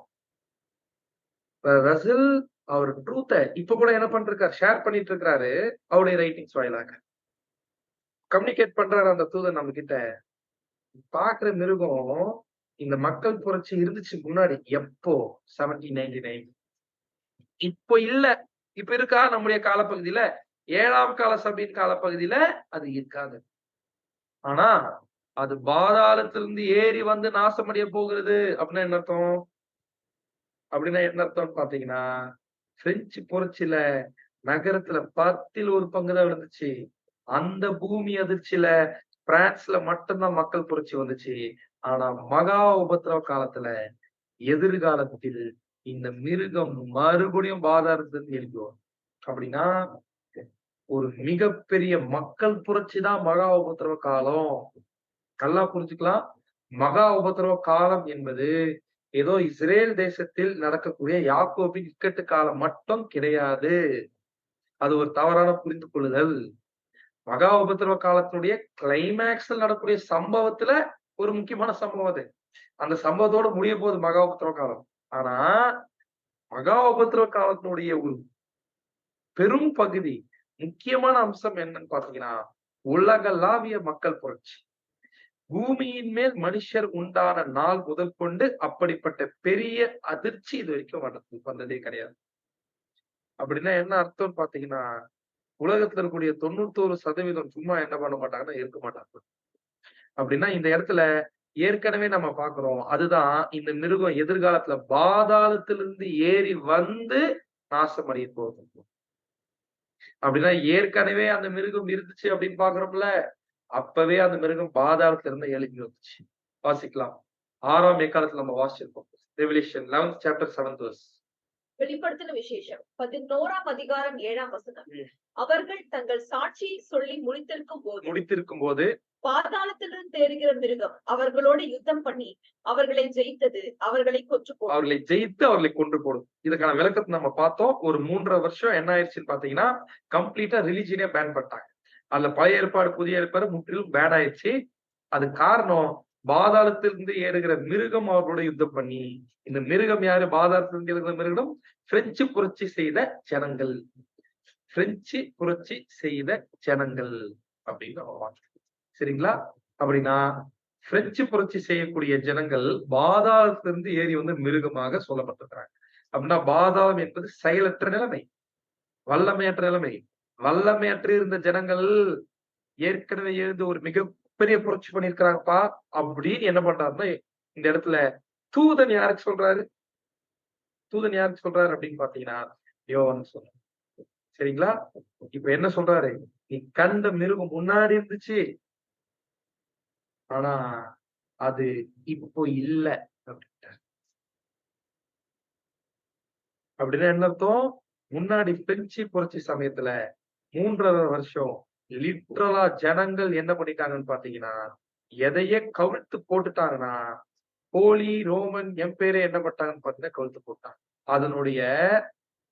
ரசல் அவர் ட்ரூத்த இப்ப கூட என்ன பண்ணிருக்காரு? ஷேர் பண்ணிட்டு இருக்கிறாரு. அவருடைய ரைட்டிங்ஸ் வாயிலாக. கம்யூனிகேட் பண்றாரு அந்த தூதன் நம்மகிட்ட. பார்க்கிற மிருகம் இந்த மக்கள் புரட்சி இருந்துச்சு முன்னாடி. எப்போ? 1799. இப்போ இல்ல. இப்ப இருக்கா நம்முடைய காலப்பகுதியில? 7ஆம் கால சபையின் காலப்பகுதியில அது இருக்காது. ஆனா, அது பாதாளத்திலிருந்து ஏறி வந்து நாசமடைய போகிறது. அப்படின்னா என்ன அர்த்தம்? அப்படின்னா என்ன அர்த்தம்னு பார்த்தீங்கன்னா, பிரெஞ்சு புரட்சியில நகரத்துல 10ல் 1 பங்கு தான் விழுந்துச்சு. அந்த பூமி அதிர்ச்சியில பிரான்ஸ்ல மட்டும் தான் மக்கள் புரட்சி வந்துச்சு. ஆனா, மகா உபத்திரவ காலத்துல, எதிர்காலத்தில் இந்த மிருகம் மறுபடியும் பாதாளத்திலிருந்து எழும்பி வரும். அப்படின்னா, ஒரு மிகப்பெரிய மக்கள் புரட்சி தான் மகா உபத்திரவ காலம். நல்லா புரிஞ்சுக்கலாம். மகா உபத்திரவ காலம் என்பது ஏதோ இஸ்ரேல் தேசத்தில் நடக்கக்கூடிய யாக்கோபின் இக்கட்டு காலம் மட்டும் கிடையாது. அது ஒரு தவறான புரிந்து கொள்ளுதல். மகா உபத்திரவ காலத்தினுடைய கிளைமாக்ஸ்ல நடக்கக்கூடிய சம்பவத்துல ஒரு முக்கியமான சம்பவம் அது. அந்த சம்பவத்தோட முடிய போகுது மகா உபத்திரவ காலம். ஆனா, மகா உபத்திரவ காலத்தினுடைய ஒரு பெரும் பகுதி, முக்கியமான அம்சம் என்னன்னு பார்த்தீங்கன்னா, உலகளாவிய மக்கள் புரட்சி. பூமியின் மேல் மனுஷர் உண்டான நாள் முதல் கொண்டு அப்படிப்பட்ட பெரிய அதிர்ச்சி இதுவரைக்கும் வந்ததே கிடையாது. அப்படின்னா என்ன அர்த்தம்னு பார்த்தீங்கன்னா, உலகத்துல இருக்கக்கூடிய 91% சும்மா என்ன பண்ண மாட்டாங்கன்னா, இருக்க மாட்டாங்க. அப்படின்னா இந்த இடத்துல ஏற்கனவே நம்ம பார்க்கிறோம். அதுதான் இந்த மிருகம் எதிர்காலத்துல பாதாளத்திலிருந்து ஏறி வந்து நாசம் அடைய போகுது. அப்படின்னா ஏற்கனவே அந்த மிருகம் இருந்துச்சு அப்படின்னு பார்க்கிறோம்ல. அப்பவே அந்த மிருகம் பாதாளத்துல இருந்து எழுப்பி வந்துச்சு. வாசிக்கலாம். 6ஆம் எக்காலத்துல நம்ம வாசிச்சிருக்கோம். Revolution 11th chapter 7th verse. வெளிப்படுத்தின விசேஷம் 11ஆம் அதிகாரம் 7ஆம் வசனம். ம். அவர்கள் தங்கள் சாட்சியை சொல்லி முடித்திருக்கும் போது பாதாளத்திலிருந்து தேறுகிற மிருகம் அவர்களோடு யுத்தம் பண்ணி அவர்களை ஜெயித்தது, அவர்களை கொன்று போடும். அவர்களை ஜெயித்து அவர்களை கொன்று போடும். இதுக்கான விளக்கத்தை நம்ம பார்த்தோம். ஒரு 3.5 வருஷம் என்ன ஆயிடுச்சுன்னு பாத்தீங்கன்னா, கம்ப்ளீட்டா ரிலிஜியனே பேன் பண்ணிட்டாங்க. அதுல பழைய ஏற்பாடு, புதிய ஏற்பாடு முற்றிலும் பேன் ஆயிடுச்சு. அது காரணம் பாதாளத்திலிருந்து ஏறுகிற மிருகம் அவர்களோட யுத்தம் பண்ணி, இந்த மிருகம் யாரு? பாதாளத்திலிருந்து ஏறுகிற மிருகம் பிரெஞ்சு புரட்சி செய்த ஜனங்கள். பிரெஞ்சு புரட்சி செய்த ஜனங்கள் அப்படின்னு நம்ம பார்க்கிறோம். சரிங்களா? அப்படின்னா பிரெஞ்சு புரட்சி செய்யக்கூடிய ஜனங்கள் பாதாளத்திலிருந்து ஏறி வந்து மிருகமாக சொல்லப்பட்டிருக்கிறாங்க. அப்படின்னா பாதாளம் என்பது செயலற்ற நிலைமை, வல்லமையற்ற நிலைமை. வல்லமையற்று இருந்த ஜனங்கள் ஏற்கனவே எழுந்து ஒரு மிகப்பெரிய புரட்சி பண்ணியிருக்கிறாங்கப்பா அப்படின்னு என்ன பண்றாருன்னா, இந்த இடத்துல தூதன் யாருக்கு சொல்றாரு? தூதன் யாருக்கு சொல்றாரு அப்படின்னு பாத்தீங்கன்னா, யோவான் சொல்றாரு. சரிங்களா? இப்ப என்ன சொல்றாரு? நீ கண்ட மிருகம் முன்னாடி இருந்துச்சு. ஆனா அது இப்போ இல்ல அப்படின்ட்டாரு. அப்படின்னா என்ன அர்த்தம்? முன்னாடி பிரெஞ்சு புரட்சி சமயத்துல 3.5 வருஷம் லிட்ரலா ஜனங்கள் என்ன பண்ணிட்டாங்கன்னு பாத்தீங்கன்னா, எதையே கவிழ்த்து போட்டுட்டாங்கன்னா, ஹோலி ரோமன் எம்பையரே என்ன பண்ணிட்டாங்கன்னு பாத்தீங்கன்னா கவிழ்த்து போட்டாங்க. அதனுடைய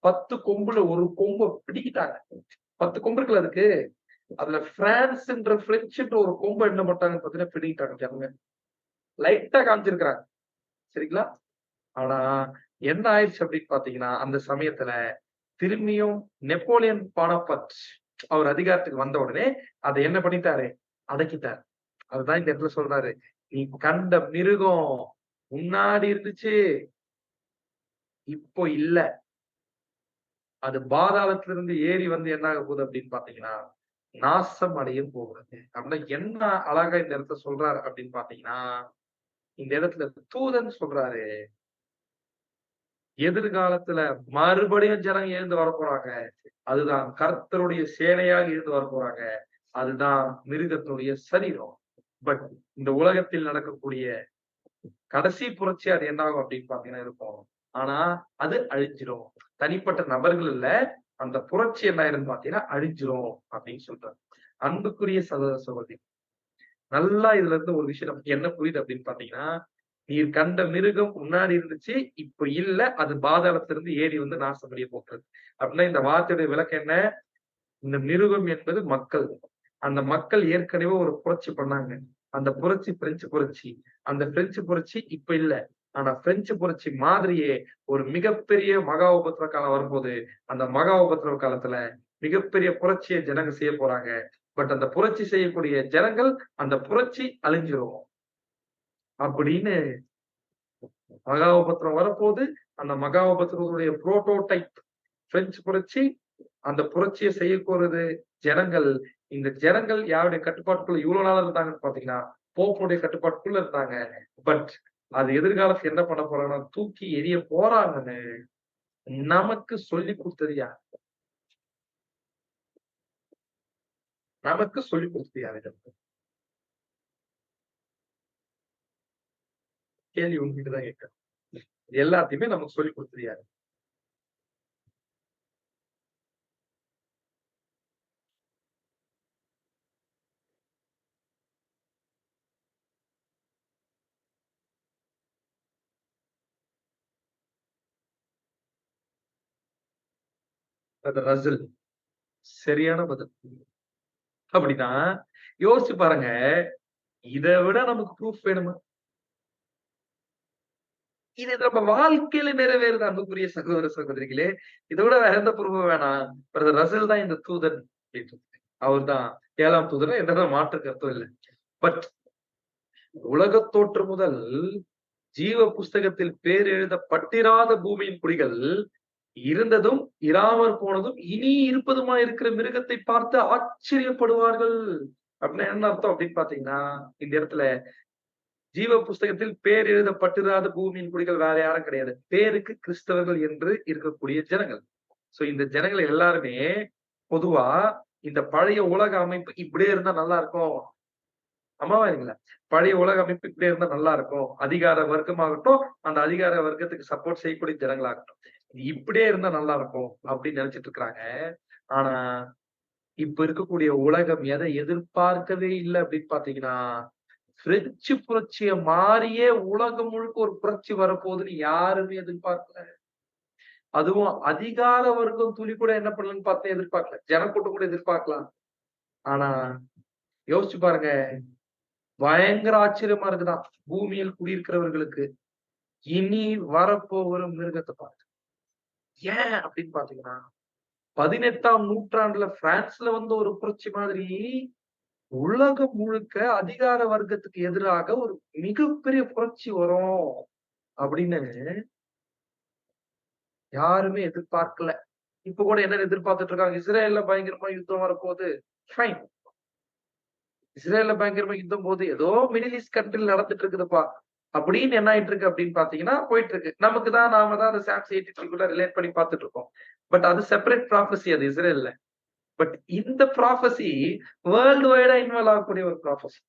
10 கொம்புல ஒரு கொம்ப பிடிக்கிட்டாங்க. 10 கொம்பு இருக்குல்ல அதுக்கு. அதுல பிரான்ஸ்ன்ற பிரெஞ்சுன்ற ஒரு கொம்ப என்ன பண்ணிட்டாங்கன்னு பாத்தீங்கன்னா பிடிக்கிட்டாங்க ஜனங்க. லைட்டா காமிச்சிருக்கிறாங்க. சரிங்களா? ஆனா என்ன ஆயிடுச்சு அப்படின்னு பாத்தீங்கன்னா, அந்த சமயத்துல திரும்பியும் நெப்போலியன் பானாபர்ட் அவர் அதிகாரத்துக்கு வந்த உடனே அதை என்ன பண்ணிட்டாரு? அடக்கிட்டாரு. அதுதான் இந்த இடத்துல சொல்றாரு. நீ கண்ட மிருகம் முன்னாடி இருந்துச்சு. இப்போ இல்ல. அது பாதாளத்திலிருந்து ஏறி வந்து என்ன ஆக போகுது அப்படின்னு பாத்தீங்கன்னா, நாசம் அடைய போகிறது. அப்படின்னா என்ன அழகா இந்த இடத்துல சொல்றாரு அப்படின்னு பாத்தீங்கன்னா, இந்த இடத்துல தூதன் சொல்றாரு. எதிர்காலத்துல மறுபடியும் ஜனங்க எழுந்து வரப்போறாங்க. அதுதான் கர்த்தருடைய சேனையாக எழுந்து வரப்போறாங்க. அதுதான் மிருகத்தினுடைய சரீரம். பட் இந்த உலகத்தில் நடக்கக்கூடிய கடைசி புரட்சி அது என்ன ஆகும் அப்படின்னு பாத்தீங்கன்னா இருக்கும். ஆனா அது அழிஞ்சிரும். தனிப்பட்ட நபர்கள் இல்ல. அந்த புரட்சி என்ன ஆயிரும்னு பாத்தீங்கன்னா அழிஞ்சிரும் அப்படின்னு சொல்றாரு. அன்புக்குரிய சகோதர சகோதரி, நல்லா இதுல இருந்து ஒரு விஷயம் நமக்கு என்ன புரியுது அப்படின்னு பாத்தீங்கன்னா, நீர் கண்ட மிருகம் முன்னாடி இருந்துச்சு. இப்ப இல்ல. அது பாதாளத்திலிருந்து ஏறி வந்து நாசம் அடைய போகிறது. அப்படின்னா இந்த வார்த்தையுடைய விளக்கம் என்ன? இந்த மிருகம் என்பது மக்கள். அந்த மக்கள் ஏற்கனவே ஒரு புரட்சி பண்ணாங்க. அந்த புரட்சி பிரெஞ்சு புரட்சி. அந்த பிரெஞ்சு புரட்சி இப்ப இல்ல. ஆனா பிரெஞ்சு புரட்சி மாதிரியே ஒரு மிகப்பெரிய மகா உபத்திரவ காலம் வரும்போது, அந்த மகா உபத்திரவ காலத்துல மிகப்பெரிய புரட்சிய ஜனங்க செய்ய போறாங்க. பட் அந்த புரட்சி செய்யக்கூடிய ஜனங்கள், அந்த புரட்சி அழிஞ்சிரும். அப்படின்னு மகா உபத்திரவம் வரப்போது, அந்த மகா உபத்திரவத்துடைய புரோட்டோடைப் பிரெஞ்சு புரட்சி. அந்த புரட்சியை செய்ய போறது ஜனங்கள். இந்த ஜனங்கள் யாருடைய கட்டுப்பாட்டுக்குள்ள இவ்வளவு நாளா இருந்தாங்கன்னு பாத்தீங்கன்னா, போப்புடைய கட்டுப்பாட்டுக்குள்ள இருந்தாங்க. பட் அது எதிர்காலத்துல என்ன பண்ண போறாங்கன்னா, தூக்கி எறிய போறாங்கன்னு நமக்கு சொல்லிக் கொடுத்தது யார்? நமக்கு சொல்லிக் கொடுத்தது யார் இத? கேள்வி உங்ககிட்ட தான் கேட்கிறேன். இது எல்லாத்தையுமே நமக்கு சொல்லிக் கொடுத்தது யாரு? அது ரசல். சரியான பதில். அப்படின்னா யோசிச்சு பாருங்க. இதை விட நமக்கு ப்ரூஃப் வேணுமா? இது நம்ம வாழ்க்கையில நிறைவேறுது அன்புக்குரிய சகோதர சகோதரிகளே. இதை விட வேற எந்த ப்ரூஃப் வேணாம். பிரதர் ரசல் தான் இந்த தூதன் அப்படின்னு. அவர்தான் 7ஆம் தூதர். எந்த மாற்று கருத்தும் இல்லை. பட் உலகத் தோற்று முதல் ஜீவ புஸ்தகத்தில் பேர் எழுதப்பட்டிராத பூமியின் குடிகள் இருந்ததும் இராமற் போனதும் இனி இருப்பதுமா இருக்கிற மிருகத்தை பார்த்து ஆச்சரியப்படுவார்கள். அப்படின்னா என்ன அர்த்தம் அப்படின்னு பாத்தீங்கன்னா, இந்த இடத்துல ஜீவ புஸ்தகத்தில் பேர் எழுதப்பட்டிராத பூமியின் குடிகள் வேற யாரும் கிடையாது. பேருக்கு கிறிஸ்தவர்கள் என்று இருக்கக்கூடிய ஜனங்கள். சோ இந்த ஜனங்கள் எல்லாருமே பொதுவா இந்த பழைய உலக அமைப்பு இப்படியே இருந்தா நல்லா இருக்கும். ஆமாவா இல்லைங்களா? பழைய உலக அமைப்பு இப்படியே இருந்தா நல்லா இருக்கும். அதிகார வர்க்கமாகட்டும், அந்த அதிகார வர்க்கத்துக்கு சப்போர்ட் செய்யக்கூடிய ஜனங்களாகட்டும். இது இப்படியே இருந்தா நல்லா இருக்கும் அப்படின்னு நினைச்சிட்டு இருக்கிறாங்க. ஆனா இப்ப இருக்கக்கூடிய உலகம் எதை எதிர்பார்க்கவே இல்லை அப்படின்னு பாத்தீங்கன்னா, பிரெஞ்சு புரட்சிய மாறியே உலகம் முழுக்க ஒரு புரட்சி வரப்போகுதுன்னு யாருமே எதிர்பார்க்கல. அதுவும் அதிகார வர்க்கம் துளி கூட என்ன பண்ணலன்னு பார்த்தா எதிர்பார்க்கல. ஜனக்கூட்டம் கூட எதிர்பார்க்கலாம். ஆனா யோசிச்சு பாருங்க. பயங்கர ஆச்சரியமா இருக்குதான். பூமியில் குடியிருக்கிறவர்களுக்கு இனி வரப்போகிற மிருகத்தை பார்த்து. ஏன் அப்படின்னு பாத்தீங்கன்னா, 18ஆம் நூற்றாண்டுல பிரான்ஸ்ல வந்த ஒரு புரட்சி மாதிரி உலகம் முழுக்க அதிகார வர்க்கத்துக்கு எதிராக ஒரு மிகப்பெரிய புரட்சி வரும் அப்படின்னு யாருமே எதிர்பார்க்கல. இப்ப கூட என்ன எதிர்பார்த்துட்டு இருக்காங்க? இஸ்ரேல்ல பயங்கரமா யுத்தம் வரப்போகுது. ஃபைன். இஸ்ரேல்ல பயங்கரமா யுத்தம் போது ஏதோ மிடில் ஈஸ்ட் கண்ட்ரில நடந்துட்டு இருக்குதுப்பா அப்படின்னு என்ன ஆயிட்டு இருக்கு அப்படின்னு பாத்தீங்கன்னா போயிட்டு இருக்கு. நாம தான் அந்த சாம்ஸ் 83 ரிலேட் பண்ணி பார்த்துட்டு இருக்கோம். பட் அது செப்பரேட் ப்ராஃபஸி. அது இஸ்ரேல்ல. பட் இந்த ப்ராஃபஸி வேர்ல்டு வைடா இன்வால்வ் ஆகக்கூடிய ஒரு ப்ராஃபஸி.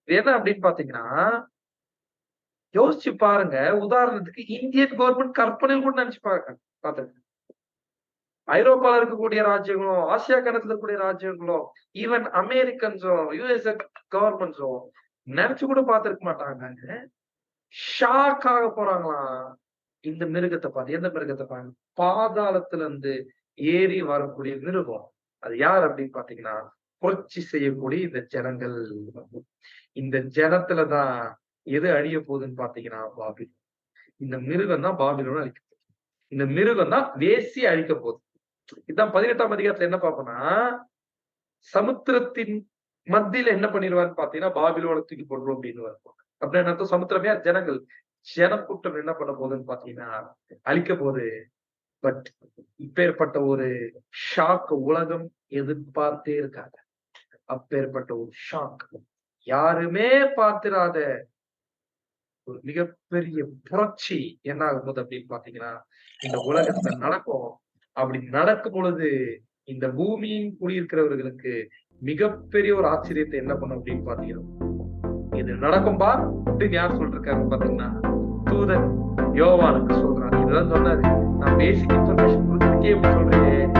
இது என்ன அப்படின்னு பாத்தீங்கன்னா, யோசிச்சு பாருங்க. உதாரணத்துக்கு இந்தியன் கவர்மெண்ட் கற்பனையில் கூட நினைச்சு பாத்துங்க. ஐரோப்பால இருக்கக்கூடிய ராஜ்யங்களும், ஆசியா கண்டத்துல இருக்கக்கூடிய ராஜ்யங்களும், ஈவன் அமெரிக்கன்ஸும், யுஎஸ் கவர்மெண்ட்ஸும் நினைச்சு கூட பார்த்திருக்க மாட்டாங்க. ஷாக் ஆக போறாங்களாம். இந்த மிருகத்தை பார்த்து. எந்த மிருகத்தை பாருங்க. பாதாளத்துல இருந்து ஏறி வரக்கூடிய மிருகம். அது யார் அப்படின்னு பாத்தீங்கன்னா, புரட்சி செய்யக்கூடிய இந்த ஜனங்கள். இந்த ஜனத்துலதான் எது அழிய போகுதுன்னு பாத்தீங்கன்னா பாபிலோன். இந்த மிருகம் தான் பாபிலோனை அழிக்க போகுது. இந்த மிருகம் தான் வேசி அழிக்க போகுது. இதான் 18ஆம் அதிகாரத்துல என்ன பார்ப்போம்னா, சமுத்திரத்தின் மத்தியில என்ன பண்ணிடுவான்னு பாத்தீங்கன்னா, பாபிலோனை தூக்கி போடுறோம் அப்படின்னு வருவாங்க. அப்படின்னா என்ன அர்த்தம்? சமுத்திரமே ஜனங்கள். ஜனக்கூட்டம் என்ன பண்ண போகுதுன்னு பாத்தீங்கன்னா அழிக்க போகுது. பட் இப்பேற்பட்ட ஒரு ஷாக் உலகம் எதிர்பார்த்தே இருக்காங்க. அப்பேற்பட்ட ஒரு ஷாக் யாருமே பார்த்திராத ஒரு மிகப்பெரிய புரட்சி என்ன ஆகும் போது அப்படின்னு பாத்தீங்கன்னா இந்த உலகத்துல நடக்கும். அப்படி நடக்கும் பொழுது இந்த பூமியின் குடியிருக்கிறவர்களுக்கு மிகப்பெரிய ஒரு ஆச்சரியத்தை என்ன பண்ணும் அப்படின்னு பாத்தீங்கன்னா, இது நடக்கும்பா அப்படின்னு யார் சொல்றாரு பாத்தீங்கன்னா, தூதன் யோவானுக்கு சொல்றாரு. இதுதான் சொன்னாரு. நான் பேசிக் இன்ஃபர்மேஷன் கொடுத்துருக்கே எப்படி சொல்றேன்.